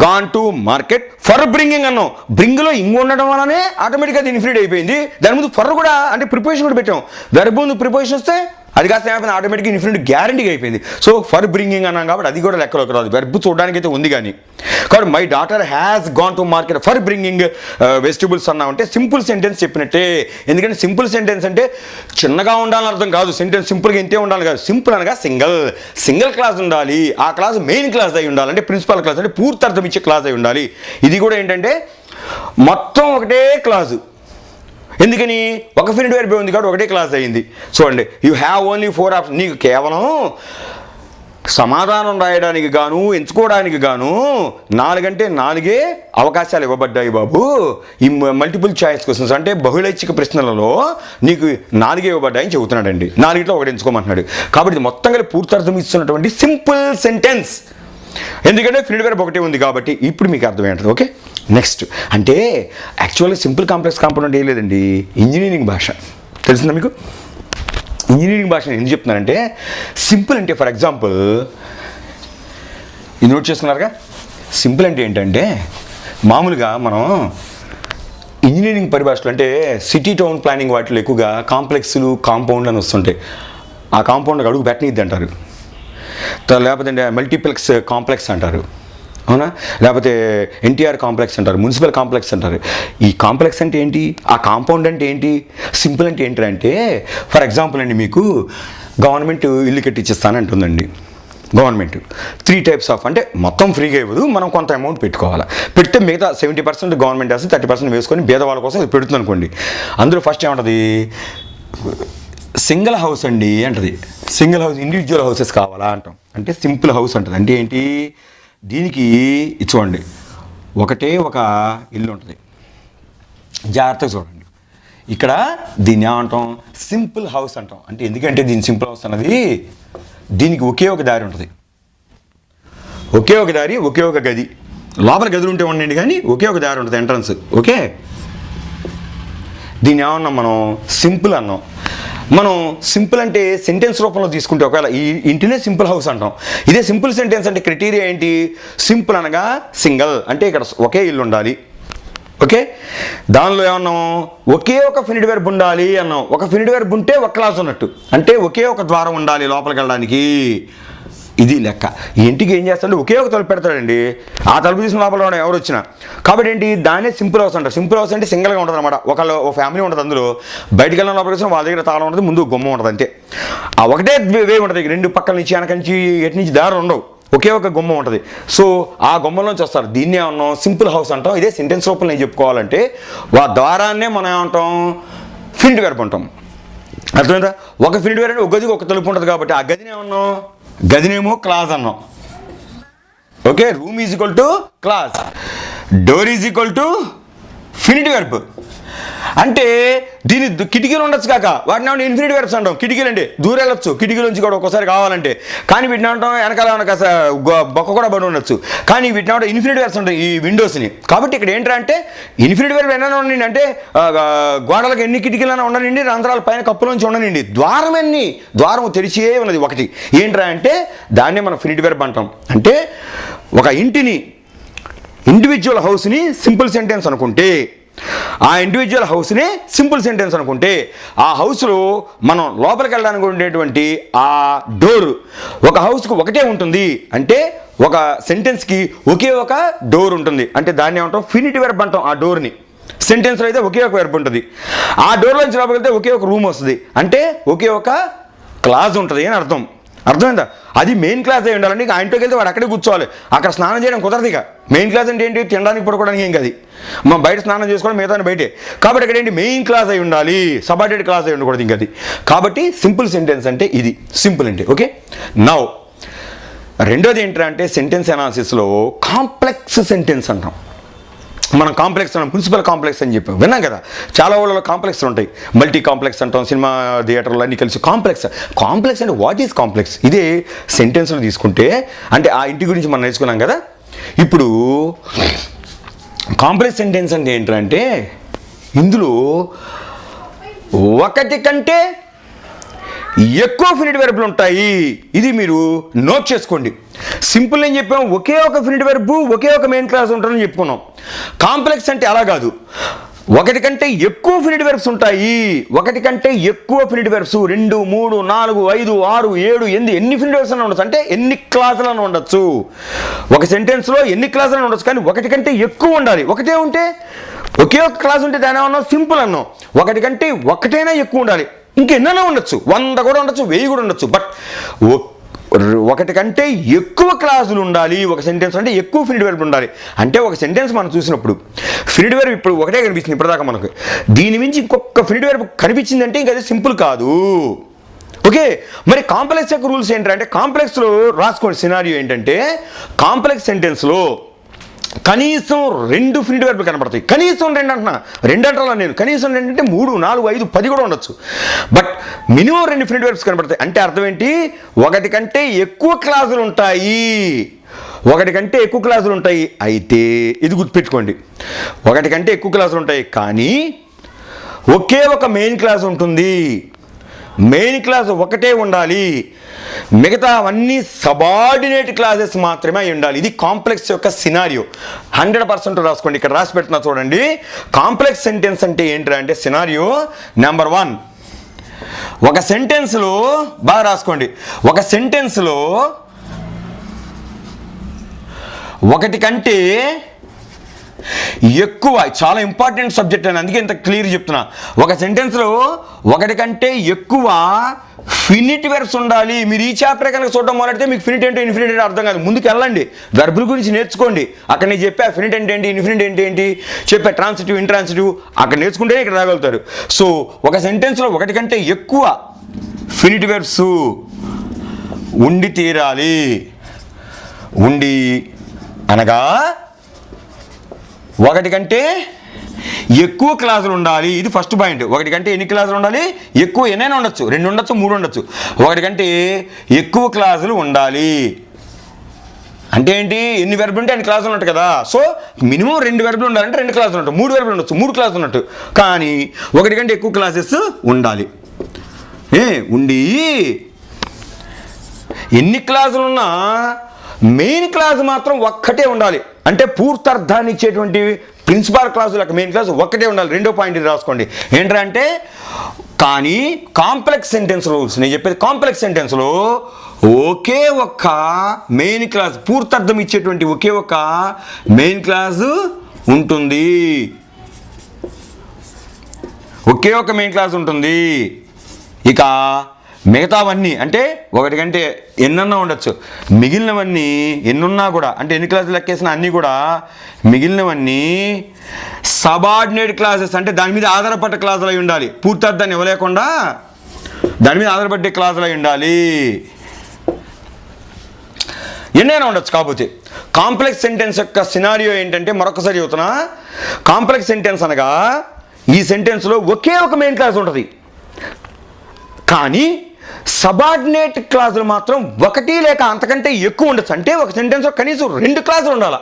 Gone to market for bringing అన్నాం, బ్రింగ్లో ఇంగ్ ఉండడం వల్లనే ఆటోమేటిక్గా అది ఇన్ఫినిట్ అయిపోయింది. దాని ముందు ఫర్ కూడా అంటే ప్రిపోజిషన్ కూడా పెట్టాం, వెర్బ్ ముందు ప్రిపోజిషన్ వస్తే అది కాస్త ఏమైనా ఆటోమేటిక్గా ఇన్ఫినిట్ గ్యారంటీగా అయిపోయింది. సో ఫర్ బ్రింగింగ్ అన్నాం కాబట్టి అది కూడా లెక్కలోకి రాదు, వెర్బ్ చూడడానికి అయితే ఉంది. కానీ కాబట్టి my daughter has gone to market for bringing vegetables అన్నామంటే సింపుల్ సెంటెన్స్ చెప్పినట్టే. ఎందుకంటే సింపుల్ సెంటెన్స్ అంటే చిన్నగా ఉండాలని అర్థం కాదు, సెంటెన్స్ సింపుల్గా ఇంతే ఉండాలి కాదు. సింపుల్ అనగా సింగిల్ క్లాస్ ఉండాలి, ఆ క్లాస్ మెయిన్ క్లాస్ అయి ఉండాలి, అంటే ప్రిన్సిపల్ క్లాస్ అంటే పూర్తి అర్థం ఇచ్చే క్లాస్ అయి ఉండాలి. ఇది కూడా ఏంటంటే మొత్తం ఒకటే క్లాసు. ఎందుకని? ఒక ఫినిట్ వెర్బ్ ఉంది కాబట్టి ఒకటే క్లాస్ అయింది. చూడండి, యూ హ్యావ్ ఓన్లీ 4 ఆప్షన్. నీకు కేవలం సమాధానం రాయడానికి గాను ఎంచుకోవడానికి గాను 4 అంటే 4 అవకాశాలు ఇవ్వబడ్డాయి బాబు. ఈ మల్టిపుల్ చాయిస్ క్వశ్చన్స్ అంటే బహుళైచ్ఛిక ప్రశ్నలలో నీకు 4 ఇవ్వబడ్డాయని చెబుతున్నాడండి. 4లో ఒకటి ఎంచుకోమంటున్నాడు. కాబట్టి ఇది మొత్తం కలిపి పూర్తార్థం ఇస్తున్నటువంటి సింపుల్ సెంటెన్స్. ఎందుకంటే ఫినిట్ వెర్బ్ ఒకటే ఉంది కాబట్టి. ఇప్పుడు మీకు అర్థమవుతుంది. ఓకే. నెక్స్ట్ అంటే యాక్చువల్గా సింపుల్ కాంప్లెక్స్ కాంపోనెంట్ ఏం లేదండి, ఇంజనీరింగ్ భాష. తెలిసిందా మీకు? ఇంజనీరింగ్ భాష ఎందుకు చెప్తున్నానంటే సింపుల్ అంటే ఫర్ ఎగ్జాంపుల్ ఇది నోట్ చేసుకున్నారుగా, సింపుల్ అంటే ఏంటంటే మామూలుగా మనం ఇంజనీరింగ్ పరిభాషలో అంటే సిటీ టౌన్ ప్లానింగ్ వాటిలో ఎక్కువగా కాంప్లెక్స్లు కాంపౌండ్ అని వస్తుంటాయి. ఆ కాంపౌండ్ అడుగు పెట్టనిద్ది అంటారు, లేకపోతే మల్టీప్లెక్స్ కాంప్లెక్స్ అంటారు, అవునా? లేకపోతే ఎన్టీఆర్ కాంప్లెక్స్ అంటారు, మున్సిపల్ కాంప్లెక్స్ అంటారు. ఈ కాంప్లెక్స్ అంటే ఏంటి? ఆ కాంపౌండ్ అంటే ఏంటి? సింపుల్ అంటే ఏంటంటే ఫర్ ఎగ్జాంపుల్ అండి, మీకు గవర్నమెంట్ ఇల్లు కట్టించిస్తానంటుందండి. గవర్నమెంట్ 3 టైప్స్ ఆఫ్ అంటే మొత్తం ఫ్రీగా ఇవ్వదు, మనం కొంత అమౌంట్ పెట్టుకోవాలి. పెడితే మిగతా 70% గవర్నమెంట్ వేస్తే 30% వేసుకొని పేదవాళ్ళ కోసం అది పెడుతుంది అనుకోండి. అందులో ఫస్ట్ ఏమంటుంది? సింగిల్ హౌస్ అండి అంటది. సింగిల్ హౌస్, ఇండివిజువల్ హౌసెస్ కావాలా అంటాం. అంటే సింపుల్ హౌస్ అంటది. అంటే ఏంటి? దీనికి చూడండి, ఒకటే ఒక ఇల్లు ఉంటుంది. జాగ్రత్తగా చూడండి, ఇక్కడ దీన్ని ఏమంటాం? సింపుల్ హౌస్ అంటాం. అంటే ఎందుకంటే దీని సింపుల్ హౌస్ అన్నది దీనికి ఒకే ఒక దారి ఉంటుంది. ఒకే ఒక దారి, ఒకే ఒక గది. లోపల గదులు ఉంటే ఉండండి కానీ ఒకే ఒక దారి ఉంటుంది ఎంట్రన్స్. ఓకే, దీన్ని ఏమన్నాం మనం? సింపుల్ అన్నాం. మనం సింపుల్ అంటే సెంటెన్స్ రూపంలో తీసుకుంటే ఒకవేళ ఈ ఇంటినే సింపుల్ హౌస్ అంటాం. ఇదే సింపుల్ సెంటెన్స్ అంటే క్రైటీరియా ఏంటి? సింపుల్ అనగా సింగిల్, అంటే ఇక్కడ ఒకే ఇల్లు ఉండాలి. ఓకే, దానిలో ఏమన్నాం? ఒకే ఒక ఫినిట్ వెర్బ్ ఉండాలి అన్నాం. ఒక ఫినిట్ వెర్బ్ ఉంటే ఒక క్లాస్ ఉన్నట్టు, అంటే ఒకే ఒక ద్వారం ఉండాలి లోపలికి వెళ్ళడానికి. ఇది లెక్క. ఈ ఇంటికి ఏం చేస్తాడంటే ఒకే ఒక తలుపు పెడతాడండి, ఆ తలుపు తీసిన లోపల ఎవరు వచ్చినా. కాబట్టి ఏంటి, దాన్నే సింపుల్ హౌస్ అంటారు. సింపుల్ హౌస్ అంటే సింగిల్గా ఉంటుంది అనమాట. ఒక ఫ్యామిలీ ఉంటుంది, అందులో బయటికి వెళ్ళిన లోపలికి వచ్చిన వాళ్ళ దగ్గర తాళం ఉంటుంది, ముందు గుమ్మం ఉంటుంది, అంతే. ఆ ఒకటే వే ఉంటుంది, రెండు పక్కల నుంచి వెనక నుంచి ఎటు నుంచి దారులు ఉండవు, ఒకే ఒక గుమ్మం ఉంటుంది. సో ఆ గుమ్మంలోంచి వస్తారు. దీన్నే ఏమన్నాం? సింపుల్ హౌస్ అంటాం. ఇదే సెంటెన్స్ రూపంలో నేను చెప్పుకోవాలంటే ఆ ద్వారాన్నే మనం ఏమంటాం? ఫినిట్ వెర్బ్ అంటాం. అర్థమైందా? ఒక ఫినిట్ వెర్బ్ అంటే ఒక గదికి ఒక తలుపు ఉంటుంది కాబట్టి ఆ గదిని ఏమన్నాం? గదినేమో క్లాస్ అన్నాం. Okay, room is equal to class, door is equal to finite verb. అంటే దీని కిటికీలు ఉండొచ్చు కాక వాటిని ఏమన్నా ఇన్ఫినిట్ వెర్బ్స్ అంటాం. కిటికీలు అంటే దూరం వెళ్ళొచ్చు, కిటికీల నుంచి కూడా ఒక్కోసారి కావాలంటే. కానీ వీటిని అంటాం వెనకాల బొక్క కూడా పడి ఉండొచ్చు. కానీ వీటిని అంటే ఇన్ఫినిట్ వెర్బ్స్ ఉంటాయి ఈ విండోస్ని. కాబట్టి ఇక్కడ ఏంటంటే ఇన్ఫినిట్ వెర్బ్ ఎన్నైనా ఉండండి, అంటే గోడలకు ఎన్ని కిటికీలైనా ఉండనండి, రంధ్రాల పైన కప్పులోంచి ఉండనండి, ద్వారం ద్వారం తెరిచే ఉన్నది ఒకటి. ఏంట్రా అంటే దాన్నే మనం ఫినిట్ వెర్బ్ అంటాం. అంటే ఒక ఇంటిని, ఇండివిజువల్ హౌస్ని సింపుల్ సెంటెన్స్ అనుకుంటే, ఆ ఇండివిజువల్ హౌస్నే సింపుల్ సెంటెన్స్ అనుకుంటే, ఆ హౌస్లో మనం లోపలికి వెళ్ళడానికి ఉండేటువంటి ఆ డోర్ ఒక హౌస్కి ఒకటే ఉంటుంది. అంటే ఒక సెంటెన్స్కి ఒకే ఒక డోర్ ఉంటుంది, అంటే దాన్ని ఏమంటాం? ఫినిట్ వెర్బ్ అంటాం. ఆ డోర్ని సెంటెన్స్లో అయితే ఒకే ఒక వెర్బ్ ఉంటుంది. ఆ డోర్లోంచి లోపలికి వెళ్తే ఒకే ఒక రూమ్ వస్తుంది, అంటే ఒకే ఒక క్లాస్ ఉంటుంది అని అర్థం. అర్థమైందా? అది మెయిన్ క్లాస్ అయి ఉండాలండి. ఆ ఇంట్లోకి వెళ్తే వాడు అక్కడే కూర్చోవాలి, అక్కడ స్నానం చేయడం కుదరదు. ఇక మెయిన్ క్లాస్ అంటే ఏంటి? తినడానికి పడుకోవడానికి ఏం కాదు, మనం బయట స్నానం చేసుకోవడం మిగతా బయటే. కాబట్టి ఇక్కడ ఏంటి? మెయిన్ క్లాస్ అయి ఉండాలి, సబార్డినేట్ క్లాస్ అయి ఉండకూడదు ఇంకది. కాబట్టి సింపుల్ సెంటెన్స్ అంటే ఇది సింపుల్ అంటే. ఓకే, నౌ రెండోది ఏంటంటే సెంటెన్స్ అనాలిసిస్లో కాంప్లెక్స్ సెంటెన్స్ అంటాం. మనం కాంప్లెక్స్ అన్నాం, ప్రిన్సిపల్ కాంప్లెక్స్ అని చెప్పాం, విన్నాం కదా. చాలా ఊళ్ళలో కాంప్లెక్స్ ఉంటాయి, మల్టీ కాంప్లెక్స్ అంటాం, సినిమా థియేటర్లు అన్నీ కలిసి కాంప్లెక్స్. కాంప్లెక్స్ అంటే వాట్ ఈజ్ కాంప్లెక్స్? ఇదే సెంటెన్స్లో తీసుకుంటే, అంటే ఆ ఇంటి గురించి మనం నేర్చుకున్నాం కదా. ఇప్పుడు కాంప్లెక్స్ సెంటెన్స్ అంటే ఏంటంటే ఇందులో ఒకటి కంటే ఎక్కువ ఫినిట్ వెర్బ్లు ఉంటాయి. ఇది మీరు నోట్ చేసుకోండి. సింపుల్ అని చెప్పాం, ఒకే ఒక ఫినిట్ వెర్బ్ ఒకే ఒక మెయిన్ క్లాస్ ఉంటుందని చెప్పుకున్నాం. కాంప్లెక్స్ అంటే అలా కాదు, ఒకటి కంటే ఎక్కువ ఫినిట్ వెర్బ్స్ ఉంటాయి. ఒకటి కంటే ఎక్కువ ఫినిట్ వెర్బ్స్ 2, 3, 4, 5, 6, 7, 8 ఎన్ని ఫినిట్ వెర్బ్స్ అని ఉండొచ్చు, అంటే ఎన్ని క్లాసులను ఉండొచ్చు. ఒక సెంటెన్స్లో ఎన్ని క్లాసులను ఉండొచ్చు, కానీ ఒకటి కంటే ఎక్కువ ఉండాలి. ఒకటే ఉంటే, ఒకే ఒక క్లాస్ ఉంటే దాని ఏమన్నాం? సింపుల్ అన్నాం. ఒకటి కంటే ఒకటైనా ఎక్కువ ఉండాలి, ఇంకెన్నైనా ఉండొచ్చు, 100 కూడా ఉండొచ్చు, 1000 కూడా ఉండొచ్చు. బట్ ఒకటి కంటే ఎక్కువ క్లాసులు ఉండాలి ఒక సెంటెన్స్, అంటే ఎక్కువ ఫినిట్ వెర్బ్ ఉండాలి. అంటే ఒక సెంటెన్స్ మనం చూసినప్పుడు ఫినిట్ వెర్బ్ ఇప్పుడు ఒకటే కనిపిస్తుంది ఇప్పటిదాకా మనకు, దీని మించి ఇంకొక ఫినిట్ వెర్బ్ కనిపించిందంటే ఇంకా అది సింపుల్ కాదు. ఓకే, మరి కాంప్లెక్స్ యొక్క రూల్స్ ఏంటంటే కాంప్లెక్స్లో రాసుకోండి. సినారియో ఏంటంటే కాంప్లెక్స్ సెంటెన్స్లో కనీసం 2 ఫినిట్ వెర్బ్లు కనబడతాయి. కనీసం 2 అంటున్నా, 2 అంటారా నేను, కనీసం 2 అంటే 3, 4, 5, 10 కూడా ఉండొచ్చు. బట్ మినిమం 2 ఫినిట్ వెర్బ్స్ కనబడతాయి. అంటే అర్థం ఏంటి? ఒకటి కంటే ఎక్కువ క్లాసులు ఉంటాయి, ఒకటి కంటే ఎక్కువ క్లాసులు ఉంటాయి. అయితే ఇది గుర్తుపెట్టుకోండి, ఒకటి కంటే ఎక్కువ క్లాసులు ఉంటాయి, కానీ ఒకే ఒక మెయిన్ క్లాస్ ఉంటుంది. మెయిన్ క్లాస్ ఒకటే ఉండాలి, మిగతా అవన్నీ సబార్డినేట్ క్లాసెస్ మాత్రమే అయి ఉండాలి. ఇది కాంప్లెక్స్ యొక్క సినారియో. 100% రాసుకోండి. ఇక్కడ రాసి పెడుతున్నా చూడండి. కాంప్లెక్స్ సెంటెన్స్ అంటే ఏంటంటే సినారియో నెంబర్ 1, ఒక సెంటెన్స్లో బాగా రాసుకోండి, ఒక సెంటెన్స్లో ఒకటి కంటే ఎక్కువ, చాలా ఇంపార్టెంట్ సబ్జెక్ట్ అని అందుకే ఇంత క్లియర్ చెప్తున్నా. ఒక సెంటెన్స్లో ఒకటి కంటే ఎక్కువ ఫినిట్ వెర్బ్స్ ఉండాలి. మీరు ఈ చాప్టర్ కనుక చూడడం మొదలెడితే మీకు ఫినిట్ ఏంటో ఇన్ఫినిట్ ఏంటో అర్థం కాదు. ముందుకు వెళ్ళండి, వెర్బుల గురించి నేర్చుకోండి. అక్కడ నేను చెప్పా ఫినిట్ అంటే ఏంటి, ఇన్ఫినిట్ అంటే ఏంటి చెప్పా, ట్రాన్సిటివ్, ఇంట్రాన్సిటివ్ అక్కడ నేర్చుకుంటే ఇక్కడ రాగలుగుతారు. సో ఒక సెంటెన్స్లో ఒకటి కంటే ఎక్కువ ఫినిట్ వెర్బ్స్ ఉండి తీరాలి. ఉండి అనగా ఒకటి కంటే ఎక్కువ క్లాసులు ఉండాలి. ఇది ఫస్ట్ పాయింట్. ఒకటి కంటే ఎన్ని క్లాసులు ఉండాలి? ఎక్కువ, ఎన్నైనా ఉండొచ్చు, 2 ఉండొచ్చు, 3 ఉండొచ్చు. ఒకటి కంటే ఎక్కువ క్లాసులు ఉండాలి. అంటే ఏంటి, ఎన్ని వెర్బులు ఉంటే అన్ని క్లాసులు ఉన్నట్టు కదా. సో మినిమం 2 వెర్బులు ఉండాలంటే 2 క్లాసులు ఉంటాయి, 3 వెర్బులు ఉండొచ్చు 3 క్లాసులు ఉన్నట్టు. కానీ 1 కంటే ఎక్కువ క్లాసెస్ ఉండాలి. ఉండి ఎన్ని క్లాసులు ఉన్నా మెయిన్ క్లాస్ మాత్రం ఒక్కటే ఉండాలి. అంటే పూర్తార్థాన్ని ఇచ్చేటువంటి ప్రిన్సిపాల్ క్లాసు లేక మెయిన్ క్లాస్ ఒక్కటే ఉండాలి. 2వ పాయింట్ ఇది రాసుకోండి. ఏంటంటే కానీ కాంప్లెక్స్ సెంటెన్స్ రూల్స్, నేను చెప్పేది కాంప్లెక్స్ సెంటెన్స్లో ఒకే ఒక్క మెయిన్ క్లాస్, పూర్తార్థం ఇచ్చేటువంటి ఒకే ఒక్క మెయిన్ క్లాసు ఉంటుంది. ఒకే ఒక మెయిన్ క్లాస్ ఉంటుంది. ఇక మిగతావన్నీ అంటే 1 కంటే ఎన్నన్నా ఉండొచ్చు, మిగిలినవన్నీ ఎన్నున్నా కూడా, అంటే ఎన్ని క్లాసులు లెక్కేసినా అన్నీ కూడా మిగిలినవన్నీ సబార్డినేట్ క్లాసెస్, అంటే దాని మీద ఆధారపడ్డ క్లాసులు అయి ఉండాలి. పూర్తార్థాన్ని ఇవ్వలేకుండా దాని మీద ఆధారపడే క్లాసులు అయి ఉండాలి. ఎన్నైనా ఉండొచ్చు. కాకపోతే కాంప్లెక్స్ సెంటెన్స్ యొక్క సినారియో ఏంటంటే, మరొకసారి చెబుతున్నా, కాంప్లెక్స్ సెంటెన్స్ అనగా ఈ సెంటెన్స్లో ఒకే ఒక మెయిన్ క్లాస్ ఉంటుంది. కానీ సబార్డినేట్ క్లాసులు మాత్రం 1 లేక అంతకంటే ఎక్కువ ఉండొచ్చు. అంటే ఒక సెంటెన్స్లో కనీసం 2 క్లాసులు ఉండాలి.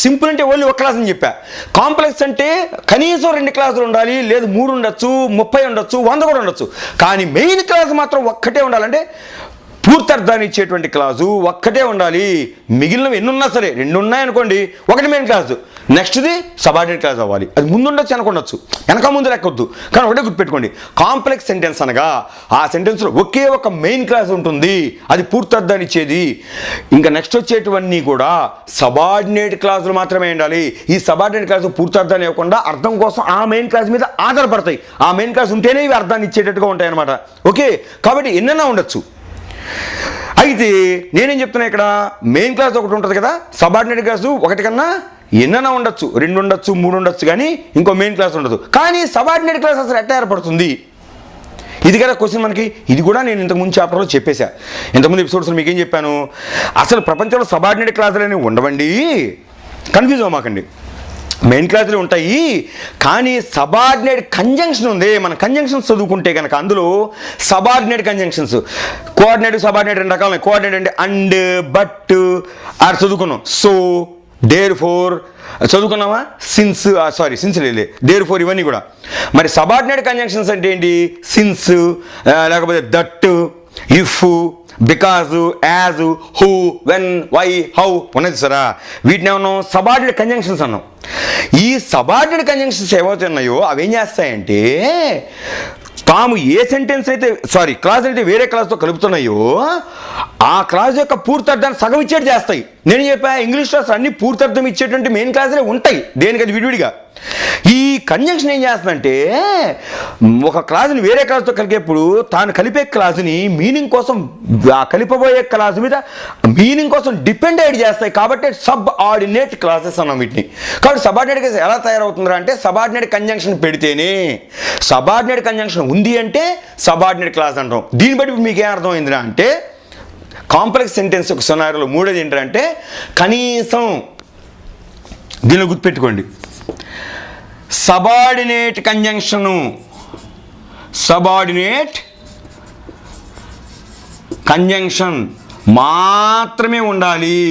సింపుల్ అంటే ఓన్లీ 1 క్లాస్ అని చెప్పా. కాంప్లెక్స్ అంటే కనీసం 2 క్లాసులు ఉండాలి, లేదు 3 ఉండొచ్చు, 30 ఉండొచ్చు, 100 కూడా ఉండొచ్చు. కానీ మెయిన్ క్లాస్ మాత్రం ఒక్కటే ఉండాలంటే పూర్తార్థాన్ని ఇచ్చేటువంటి క్లాసు ఒక్కటే ఉండాలి. మిగిలినవి ఎన్ని ఉన్నా సరే, 2 ఉన్నాయనుకోండి, 1 మెయిన్ క్లాసు, నెక్స్ట్ది సబార్డినేట్ క్లాస్ అవ్వాలి. అది ముందు ఉండొచ్చు, వెనకొండొచ్చు, వెనక ముందు లెక్కొద్దు, కానీ ఒకటే గుర్తుపెట్టుకోండి, కాంప్లెక్స్ సెంటెన్స్ అనగా ఆ సెంటెన్స్లో ఒకే ఒక మెయిన్ క్లాస్ ఉంటుంది, అది పూర్తార్థాన్ని ఇచ్చేది. ఇంకా నెక్స్ట్ వచ్చేటివన్నీ కూడా సబార్డినేట్ క్లాసులు మాత్రమే ఉండాలి. ఈ సబార్డినేట్ క్లాసు పూర్తార్థాన్ని ఇవ్వకుండా అర్థం కోసం ఆ మెయిన్ క్లాస్ మీద ఆధారపడతాయి. ఆ మెయిన్ క్లాస్ ఉంటేనే ఇవి అర్థాన్ని ఇచ్చేటట్టుగా ఉంటాయి అన్నమాట. ఓకే, కాబట్టి ఎన్నైనా ఉండొచ్చు. అయితే నేనేం చెప్తున్నా, ఇక్కడ మెయిన్ క్లాస్ ఒకటి ఉంటుంది కదా, సబార్డినేట్ క్లాసు 1 కన్నా ఎన్నైనా ఉండొచ్చు, 2 ఉండొచ్చు, 3 ఉండొచ్చు, కానీ ఇంకో మెయిన్ క్లాస్ ఉండదు. కానీ సబార్డినేట్ క్లాస్ అసలు ఎట్లా ఏర్పడుతుంది, ఇది కదా క్వశ్చన్ మనకి. ఇది కూడా నేను ఇంతకుముందు చాప్టర్లో చెప్పేశా. ఇంతకుముందు ఎపిసోడ్స్లో మీకేం చెప్పాను, అసలు ప్రపంచంలో సబార్డినేట్ క్లాసులు అనేవి ఉండవండి, కన్ఫ్యూజ్ అవ్వమాకండి. మెయిన్ క్లాసులు ఉంటాయి, కానీ సబార్డినేట్ కంజంక్షన్ ఉంది. మన కంజంక్షన్స్ చదువుకుంటే కనుక అందులో సబార్డినేట్ కంజంక్షన్స్, కోఆర్డినేట్ సబార్డినేట్ 2 రకాలు. కోఆర్డినేట్ అంటే అండ్, బట్, ఆర్ చదువుకున్నాం. సో, దేర్ ఫోర్ చదువుకున్నామా, సిన్స్, సిన్స్ లేదు, దేర్ ఫోర్, ఇవన్నీ కూడా. మరి సబార్డినేట్ కంజంక్షన్స్ అంటే ఏంటి, సిన్స్, లేకపోతే that, if, because, as, who, when, why, how ఉన్నది సరా. వీటిని ఏమన్నాం, సబార్డినేట్ కంజంక్షన్స్ అన్నాం. ఈ సబార్డినేట్ కంజంక్షన్స్ ఏమవుతున్నాయో అవి ఏం చేస్తాయంటే, తాము ఏ సెంటెన్స్ అయితే క్లాస్ అయితే వేరే క్లాస్తో కలుపుతున్నాయో ఆ క్లాస్ యొక్క పూర్తార్థాన్ని సగం ఇచ్చేట్టు చేస్తాయి. నేను చెప్పా, ఇంగ్లీష్ క్లాస్ అన్ని పూర్తార్థం ఇచ్చేటువంటి మెయిన్ క్లాసులే ఉంటాయి, దేనికది విడివిడిగా. ఈ కంజంక్షన్ ఏం చేస్తుందంటే, ఒక క్లాసుని వేరే క్లాస్తో కలిపేప్పుడు తాను కలిపే క్లాసుని మీనింగ్ కోసం, కలిపబోయే క్లాసు మీద మీనింగ్ కోసం డిపెండ్ అయ్యి చేస్తాయి. కాబట్టి సబ్ ఆర్డినేట్ క్లాసెస్ అన్నాం వీటిని. కాబట్టి సబార్డినేట్ క్లాస్ ఎలా తయారవుతుందా అంటే, సబార్డినేట్ కంజంక్షన్ పెడితేనే, సబార్డినేట్ కంజంక్షన్ ఉంది అంటే సబార్డినేట్ క్లాస్ అంటాం. దీన్ని బట్టి మీకు ఏం అర్థమైందిరా అంటే, కాంప్లెక్స్ సెంటెన్స్ యొక్క సినారియోలో 3వది ఏంటంటే, కనీసం దీనిలో గుర్తుపెట్టుకోండి, సబార్డినేట్ కంజంక్షను, సబార్డినేట్ కంజంక్షన్ మాత్రమే ఉండాలి.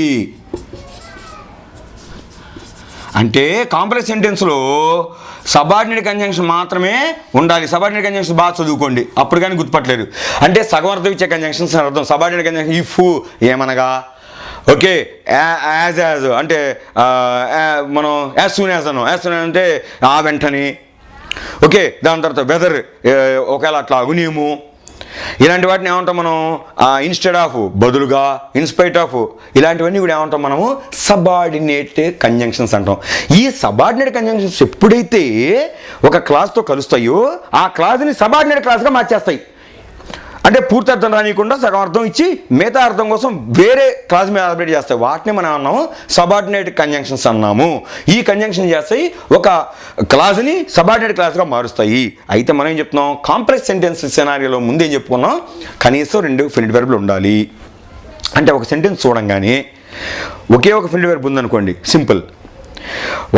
అంటే కాంప్లెక్స్ సెంటెన్స్లో సబార్డినేట్ కంజంక్షన్ మాత్రమే ఉండాలి. సబార్డినేట్ కంజంక్షన్ బాగా చదువుకోండి, అప్పుడు కానీ గుర్తుపట్టలేరు. అంటే సగం అర్థం ఇచ్చే కంజంక్షన్స్ అర్థం. సబార్డినేట్ కంజంక్షన్ ఇఫ్ ఏమనగా, ఓకే, యాజ్ అంటే మనం యాజ్ సూన్ యాజ్ అన్నాం, యాజ్ సూన్ అంటే ఆ వెంటనే. ఓకే, దాని తర్వాత వెదర్, ఒకవేళ అట్లా అగునేము, ఇలాంటి వాటిని ఏమంటాం మనం, ఇన్స్టెడ్ ఆఫ్, బదులుగా, ఇన్స్పైట్ ఆఫ్, ఇలాంటివన్నీ కూడా ఏమంటాం మనము, సబార్డినేట్ కంజంక్షన్స్ అంటాం. ఈ సబార్డినేట్ కంజంక్షన్స్ ఎప్పుడైతే ఒక క్లాస్తో కలుస్తాయో ఆ క్లాస్ని సబార్డినేట్ క్లాస్గా మార్చేస్తాయి. అంటే పూర్తార్థం రానియకుండా సగం అర్థం ఇచ్చి మిగతా అర్థం కోసం వేరే క్లాస్ మీద ఆపరేట్ చేస్తాయి. వాటిని మనం అన్నాము సబార్డినేట్ కంజంక్షన్స్ అన్నాము. ఈ కంజంక్షన్ చేస్తాయి ఒక క్లాస్ని సబార్డినేట్ క్లాస్గా మారుస్తాయి. అయితే మనం ఏం చెప్తున్నాం, కాంప్లెక్స్ సెంటెన్స్ సినారియోలో ముందేం చెప్పుకున్నాం, కనీసం 2 ఫిల్డ్ వెర్బ్లు ఉండాలి. అంటే ఒక సెంటెన్స్ చూడంగానే ఒకే ఒక ఫిల్డ్ వెర్బ్ ఉందనుకోండి, సింపుల్,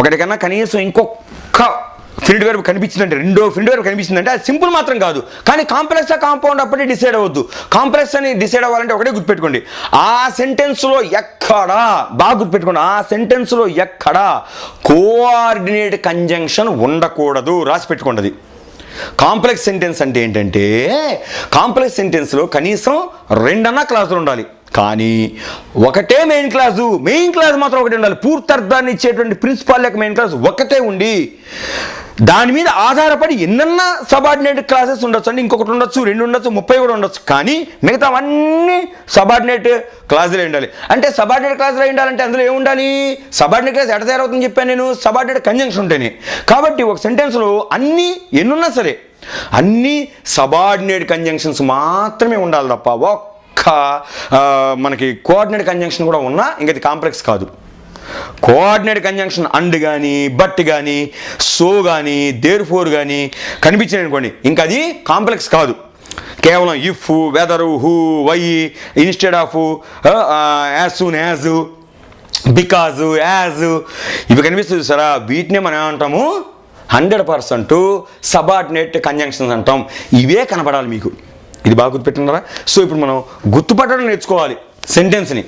1 కన్నా కనీసం ఇంకొక ఫినిట్ వెర్బ్ కనిపించిందంటే, రెండో ఫినిట్ వెర్బ్ కనిపించిందంటే అది సింపుల్ మాత్రం కాదు. కానీ కాంప్లెక్సా కాంపౌండ్ అప్పుడే డిసైడ్ అవ్వద్దు. కాంప్లెక్స్ అని డిసైడ్ అవ్వాలంటే ఒకటే గుర్తుపెట్టుకోండి, ఆ సెంటెన్స్లో ఎక్కడా, బాగా గుర్తుపెట్టుకోండి, ఆ సెంటెన్స్లో ఎక్కడా కోఆర్డినేట్ కంజంక్షన్ ఉండకూడదు. రాసి పెట్టుకోండి. అది కాంప్లెక్స్ సెంటెన్స్ అంటే ఏంటంటే, కాంప్లెక్స్ సెంటెన్స్లో కనీసం 2 క్లాసులు ఉండాలి. కానీ ఒకటే మెయిన్ క్లాస్ మాత్రం ఒకటే ఉండాలి. పూర్తర్థాన్ని ఇచ్చేటువంటి ప్రిన్సిపాల్ యొక్క మెయిన్ క్లాస్ ఒకటే ఉండి దాని మీద ఆధారపడి ఎన్నన్నా సబార్డినేట్ క్లాసెస్ ఉండొచ్చు అండి. ఇంకొకటి ఉండొచ్చు, 2 ఉండొచ్చు, 30 కూడా ఉండొచ్చు. కానీ మిగతావన్నీ సబార్డినేట్ క్లాసులే ఉండాలి. అంటే సబార్డినేట్ క్లాసులు ఉండాలంటే అందులో ఏముండాలి? సబార్డినేట్ క్లాస్ ఎట తయారవుతుందని చెప్పాను నేను, సబార్డినేట్ కంజంక్షన్ ఉంటేనే. కాబట్టి ఒక సెంటెన్స్లో అన్నీ ఎన్నున్నా సరే అన్నీ సబార్డినేట్ కంజంక్షన్స్ మాత్రమే ఉండాలి తప్ప మనకి కోఆర్డినేట్ కంజంక్షన్ కూడా ఉన్నా ఇంకది కాంప్లెక్స్ కాదు. కోఆర్డినేట్ కంజంక్షన్ అండ్ కానీ, బట్ కానీ, సో కానీ, దేర్ ఫోర్ కానీ కనిపించింది అనుకోండి, ఇంకా అది కాంప్లెక్స్ కాదు. కేవలం if, whether, who, why, instead of, as soon as, because, as ఇవి కనిపిస్తుంది సరే, వీటినే మనం ఏమంటాము 100% సబార్డినేట్ కంజంక్షన్స్ అంటాం. ఇవే కనపడాలి మీకు. ఇది బాగా గుర్తుపెట్టుకున్నారా? సో ఇప్పుడు మనం గుర్తుపట్టడం నేర్చుకోవాలి సెంటెన్స్ని.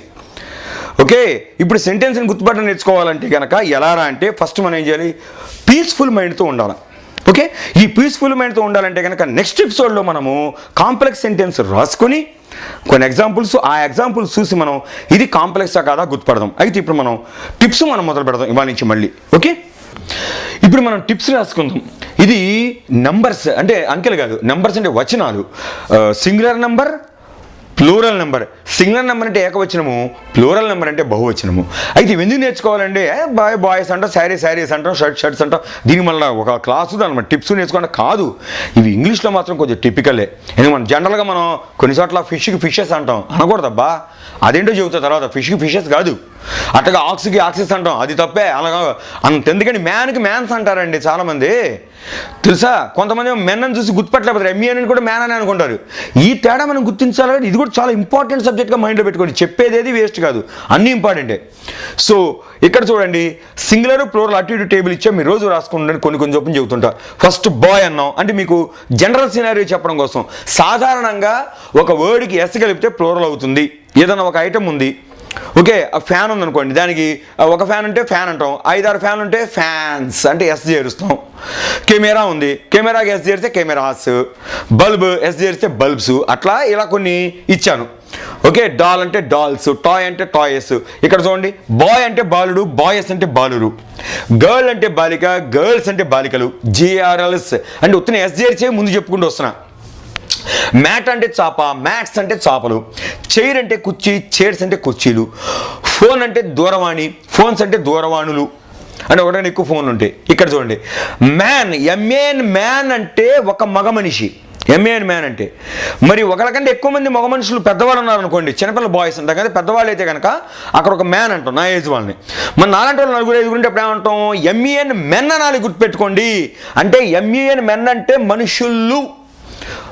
ఓకే, ఇప్పుడు సెంటెన్స్ని గుర్తుపట్టడం నేర్చుకోవాలంటే కనుక ఎలారా అంటే, ఫస్ట్ మనం ఏం చేయాలి? పీస్ఫుల్ మైండ్తో ఉండాలి. ఓకే, ఈ పీస్ఫుల్ మైండ్తో ఉండాలంటే కనుక నెక్స్ట్ ఎపిసోడ్లో మనము కాంప్లెక్స్ సెంటెన్స్ రాసుకొని కొన్ని ఎగ్జాంపుల్స్, ఆ ఎగ్జాంపుల్స్ చూసి మనం ఇది కాంప్లెక్సా కాదా గుర్తుపడదాం. అయితే ఇప్పుడు మనం టిప్స్ మొదలు పెడదాం ఇవాళ నుంచి మళ్ళీ. ఓకే, ఇప్పుడు మనం టిప్స్ రాసుకుందాం. ఇది నంబర్స్ అంటే అంకెలు కాదు, నంబర్స్ అంటే వచనాలు. Singular number, plural number. Singular number అంటే ఏకవచనము, ప్లూరల్ నెంబర్ అంటే బహువచనము. అయితే ఇవి ఎందుకు నేర్చుకోవాలంటే, బాయ్స్ అంటాం, శారీస్ అంటాం, షర్ట్స్ అంటాం, దీని వల్ల ఒక క్లాసు దాని టిప్స్ నేర్చుకోవడం కాదు. ఇవి ఇంగ్లీష్లో మాత్రం కొంచెం టిపికలే. ఎందుకంటే మనం జనరల్గా మనం కొన్ని చోట్ల ఫిష్కి ఫిషెస్ అంటాం, అనకూడదబ్బా. అదేంటో చెబుతా తర్వాత, ఫిష్కి ఫిషెస్ కాదు. అట్టగా ఆక్స్కి ఆక్సిస్ అంటాం, అది తప్పే. అలాగా అంత ఎందుకని మ్యాన్కి మ్యాన్స్ అంటారండి చాలామంది, తెలుసా? కొంతమంది మెన్ అని చూసి గుర్తుపట్టలేకపోతారు, ఎంఈఎన్ అని కూడా మ్యాన్ అని అనుకుంటారు. ఈ తేడా మనం గుర్తించాలి. ఇది కూడా చాలా ఇంపార్టెంట్ సబ్జెక్ట్గా మైండ్లో పెట్టుకోండి. చెప్పేదేది వేస్ట్ కాదు, అన్నీ ఇంపార్టెంటే. సో ఇక్కడ చూడండి, సింగులర్, ప్లూరల్ అటు ఇటు టేబుల్ ఇచ్చా, మీరు రోజు రాసుకుంటాను, కొన్ని చొప్పున చెబుతుంటా. ఫస్ట్ బాయ్ అన్నాం అంటే మీకు జనరల్ సినారియో చెప్పడం కోసం. సాధారణంగా ఒక వర్డ్కి ఎస్ కలిపితే ప్లూరల్ అవుతుంది. ఏదైనా ఒక ఐటమ్ ఉంది, ఓకే, ఆ ఫ్యాన్ ఉందనుకోండి, దానికి ఒక ఫ్యాన్ ఉంటే ఫ్యాన్ అంటాం, 5-6 ఫ్యాన్లు ఉంటే ఫ్యాన్స్ అంటే ఎస్ చేరుస్తాం. కెమెరా ఉంది, కెమెరాకి ఎస్ చేరిస్తే కెమెరాస్. బల్బ్ ఎస్ చేరిస్తే బల్బ్స్. అట్లా ఇలా కొన్ని ఇచ్చాను. ఓకే, డాల్ అంటే డాల్స్, టాయ్ అంటే టాయ్స్. ఇక్కడ చూడండి, బాయ్ అంటే బాలుడు, బాయ్స్ అంటే బాలురు. గర్ల్ అంటే బాలిక, గర్ల్స్ అంటే బాలికలు. జిఆర్ఎల్స్ అంటే ఉత్తనే ఎస్ చేర్చే ముందు చెప్పుకుంటూ వస్తున్నా. మ్యాట్ అంటే చాప, మ్యాట్స్ అంటే చాపలు. చైర్ అంటే కుర్చీ, చైర్స్ అంటే కుర్చీలు. ఫోన్ అంటే దూరవాణి, ఫోన్స్ అంటే దూరవాణులు. అంటే ఒకటే ఎక్కువ ఫోన్లు ఉంటాయి. ఇక్కడ చూడండి, మ్యాన్, ఎంఏఎన్ మ్యాన్ అంటే ఒక మగ మనిషి. ఎంఏఎన్ మ్యాన్ అంటే మరి ఒకరికంటే ఎక్కువ మంది మగ మనుషులు పెద్దవాళ్ళు ఉన్నారనుకోండి, చిన్నపిల్లల బాయ్స్ అంటాం కదా, పెద్దవాళ్ళు అయితే కనుక అక్కడ ఒక మ్యాన్ అంటాం, నా ఏజ్ వాళ్ళని. మన నాలంటి వాళ్ళు 4-5 ఉంటే ఎప్పుడు ఏమంటాం? ఎంఈఎన్ మెన్ అనాలి, గుర్తుపెట్టుకోండి. అంటే ఎంఈఎన్ మెన్ అంటే మనుషులు,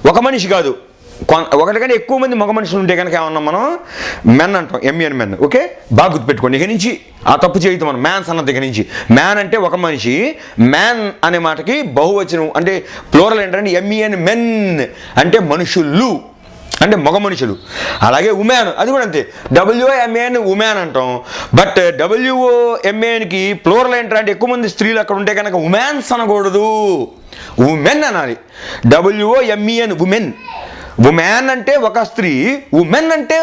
ఒక మనిషి కాదు. ఒకటికంటే ఎక్కువ మంది మగ మనుషులు ఉంటే కనుక ఏమన్నాం మనం? మెన్ అంటాం, ఎంఈఎన్ మెన్. ఓకే, బాగా గుర్తుపెట్టుకోండి. ఇక నుంచి ఆ తప్పు చేయొద్దు మనం. మ్యాన్స్ అన్న దగ్గర నుంచి. మ్యాన్ అంటే ఒక మనిషి, మ్యాన్ అనే మాటకి బహువచనం అంటే ప్లూరల్ ఏంటంటే ఎంఈఎన్ మెన్ అంటే మనుషులు, అంటే మగ మనుషులు. అలాగే ఉమెన్, అది కూడా అంతే, WOMAN ఉమెన్ అంటాం. బట్ WOMANకి ప్లూరల్ ఏంటంటే ఎక్కువ మంది స్త్రీలు అక్కడ ఉంటే కనుక ఉమెన్స్ అనకూడదు, ఉమెన్ అనాలి. WOMEN women. ఉమెన్ అంటే ఒక స్త్రీ, ఉమెన్ అంటే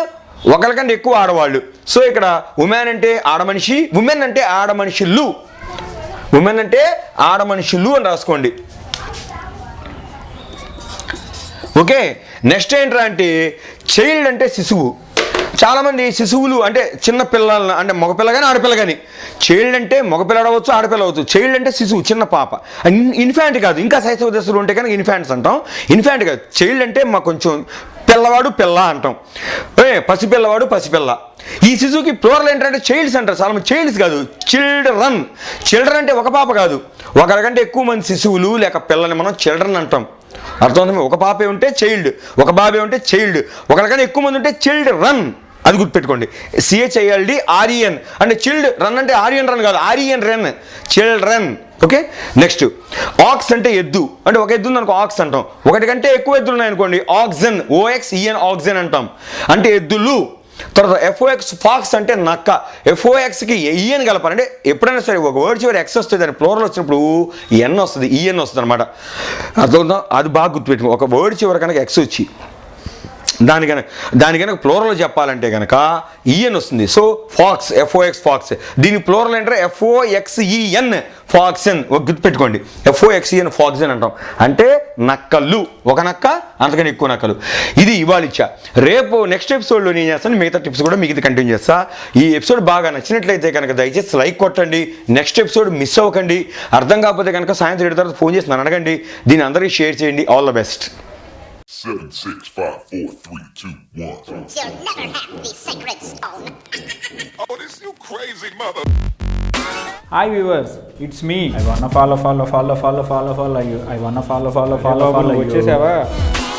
ఒకరికంటే ఎక్కువ ఆడవాళ్ళు. సో ఇక్కడ ఉమెన్ అంటే ఆడమనిషి, ఉమెన్ అంటే ఆడమనుషులు. ఉమెన్ అంటే ఆడమనుషులు అని రాసుకోండి. ఓకే, నెక్స్ట్ ఏంట్రా అంటే చైల్డ్ అంటే శిశువు. చాలామంది శిశువులు అంటే చిన్న పిల్లలు అంటే మగపిల్ల కానీ ఆడపిల్ల కానీ. చైల్డ్ అంటే మగపిల్ల అవ్వచ్చు, ఆడపిల్ల అవ్వచ్చు. చైల్డ్ అంటే శిశువు, చిన్న పాప. ఇన్ఫాంట్ కాదు, ఇంకా శైశవ దశలు ఉంటే కనుక ఇన్ఫాంట్స్ అంటాం. ఇన్ఫాంట్ కాదు, చైల్డ్ అంటే మాకు కొంచెం పిల్లవాడు, పిల్ల అంటాం. పసిపిల్లవాడు, పసిపిల్ల. ఈ శిశువుకి ప్లూరల్ ఏంటంటే చైల్డ్స్ అంటారు. చాలా మంది చైల్డ్స్ కాదు, చిల్డ్రన్. చిల్డ్రన్ అంటే ఒక పాప కాదు, ఒకరికంటే ఎక్కువ మంది శిశువులు లేక పిల్లని మనం చిల్డ్రన్ అంటాం. అర్థమవుతుంది? ఒక పాపే ఉంటే చైల్డ్, ఒక బాబే ఉంటే చైల్డ్, ఒకరికన్నా ఎక్కువ మంది ఉంటే చిల్డ్రన్. అది గుర్తుపెట్టుకోండి. CHILD REN అంటే చిల్డ్ రన్ అంటే ఆర్యన్ రన్ కాదు, REN run, children. Okay. Next aux అంటే ఎద్దు, అంటే ఒక ఎద్దు ఉందనుకో ఆక్స్ అంటాం. ఒకటి కంటే ఎక్కువ ఎద్దులు ఉన్నాయనుకోండి ఆక్సన్, OXEN ఆక్సన్ అంటాం, అంటే ఎద్దులు. తర్వాత FOX ఫాక్స్ అంటే నక్క, FOXకి EN కలపాలి. అంటే ఎప్పుడైనా సరే ఒక వర్డ్ చివరి ఎక్స్ వస్తుంది, దాని ప్లోరల్ వచ్చినప్పుడు ఎన్ వస్తుంది, EN వస్తుంది అనమాట. అర్థమవుతుందా? అది బాగా గుర్తుపెట్టుకో. ఒక వర్డ్ చివరి కనుక ఎక్స్ వచ్చి దాని కనుక ప్లోరల్ చెప్పాలంటే కనుక EN వస్తుంది. So fox, FOX fox. దీని ప్లోరల్ ఏంటంటే FOXEN ఫాక్సన్. గుర్తుపెట్టుకోండి, FOXEN ఫాక్సన్ అంటాం, అంటే నక్కలు, ఒక నక్క అంతకని ఎక్కువ నక్కలు. ఇది ఇవాళ ఇచ్చా. రేపు నెక్స్ట్ ఎపిసోడ్లో నేను చేస్తాను, మిగతా టిప్స్ కూడా మీకు కంటిన్యూ చేస్తా. ఈ ఎపిసోడ్ బాగా నచ్చినట్లయితే కనుక దయచేసి లైక్ కొట్టండి. నెక్స్ట్ ఎపిసోడ్ మిస్ అవ్వకండి. అర్థం కాకపోతే కనుక సాయంత్రం 7 తర్వాత ఫోన్ చేసి నన్ను అడగండి. దీన్ని అందరికీ షేర్ చేయండి. All the best. 7, 6, 5, 4, 3, 2, 1. You'll never have the sacred stone. Oh, this you crazy mother. Hi viewers, it's me. I wanna follow you. I wanna follow you. వచ్చేసావా?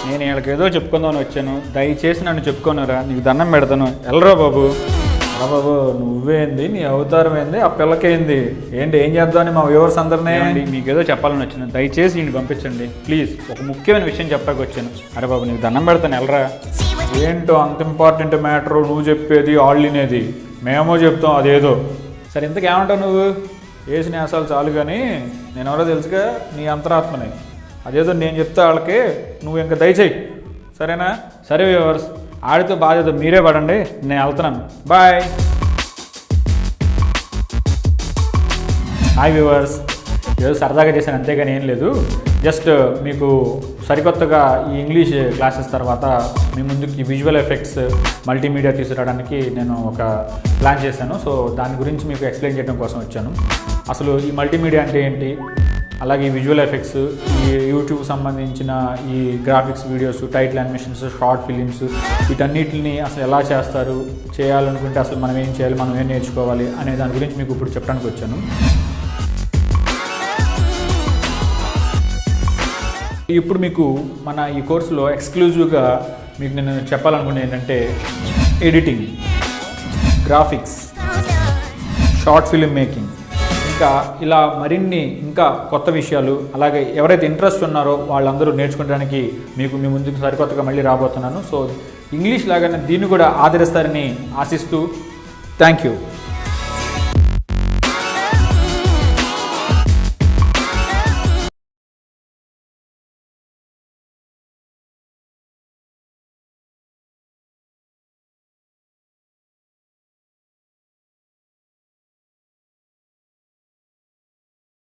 నేను వీళ్ళకి ఏదో చెప్పుకుందామని వచ్చాను. దయచేసి నన్ను చెప్పుకోనరా, నీకు దండం పెడతాను. వెళ్ళరా బాబు. బాబు నువ్వేంది, నీ అవతారం ఏంది, ఆ పిల్లకేంది ఏంటి, ఏం చేద్దామని మా వ్యూవర్స్ అందరినీ మీకు ఏదో చెప్పాలని వచ్చాను. దయచేసి ఇంటికి పంపించండి ప్లీజ్. ఒక ముఖ్యమైన విషయం చెప్పడానికి వచ్చాను. అరే బాబు నీకు దండం పెడతాను, వెళ్ళరా. ఏంటో అంత ఇంపార్టెంట్ మ్యాటరు, నువ్వు చెప్పేది వాళ్ళు వినేది, మేమో చెప్తాం అదేదో. సరే ఇంతకేమంటావు నువ్వు? వేసిన నేసాలు చాలు, కానీ నేను ఎవరో తెలుసుగా, నీ అంతరాత్మని. అదేదో నేను చెప్తా వాళ్ళకి, నువ్వు ఇంకా దయచేయి, సరేనా? సరే వ్యూవర్స్, ఆడితో బాధ్యత మీరే పడండి, నేను వెళ్తున్నాను. బాయ్. హాయ్ వ్యూవర్స్, ఏదో సరదాగా చేశాను అంతేగాని ఏం లేదు. జస్ట్ మీకు సరికొత్తగా ఈ ఇంగ్లీష్ క్లాసెస్ తర్వాత మీ ముందుకి విజువల్ ఎఫెక్ట్స్, మల్టీమీడియా తీసుకురావడానికి నేను ఒక ప్లాన్ చేశాను. సో దాని గురించి మీకు ఎక్స్ప్లెయిన్ చేయడం కోసం వచ్చాను. అసలు ఈ మల్టీమీడియా అంటే ఏంటి, అలాగే ఈ విజువల్ ఎఫెక్ట్స్, ఈ యూట్యూబ్ సంబంధించిన ఈ graphics videos, title animations, short films, వీటన్నిటిని అసలు ఎలా చేస్తారు, చేయాలనుకుంటే అసలు మనం ఏం చేయాలి, మనం ఏం నేర్చుకోవాలి అనే దాని గురించి మీకు ఇప్పుడు చెప్పడానికి వచ్చాను. ఇప్పుడు మీకు మన ఈ కోర్సులో ఎక్స్క్లూజివ్గా మీకు నేను చెప్పాలనుకునేది ఏంటంటే editing, graphics, short film making, ఇంకా ఇలా మరిన్ని ఇంకా కొత్త విషయాలు, అలాగే ఎవరైతే ఇంట్రెస్ట్ ఉన్నారో వాళ్ళందరూ నేర్చుకోవడానికి మీకు మీ ముందుకు సరికొత్తగా మళ్ళీ రాబోతున్నాను. సో ఇంగ్లీష్ లాగానే దీన్ని కూడా ఆదరిస్తారని ఆశిస్తూ థ్యాంక్ యూ.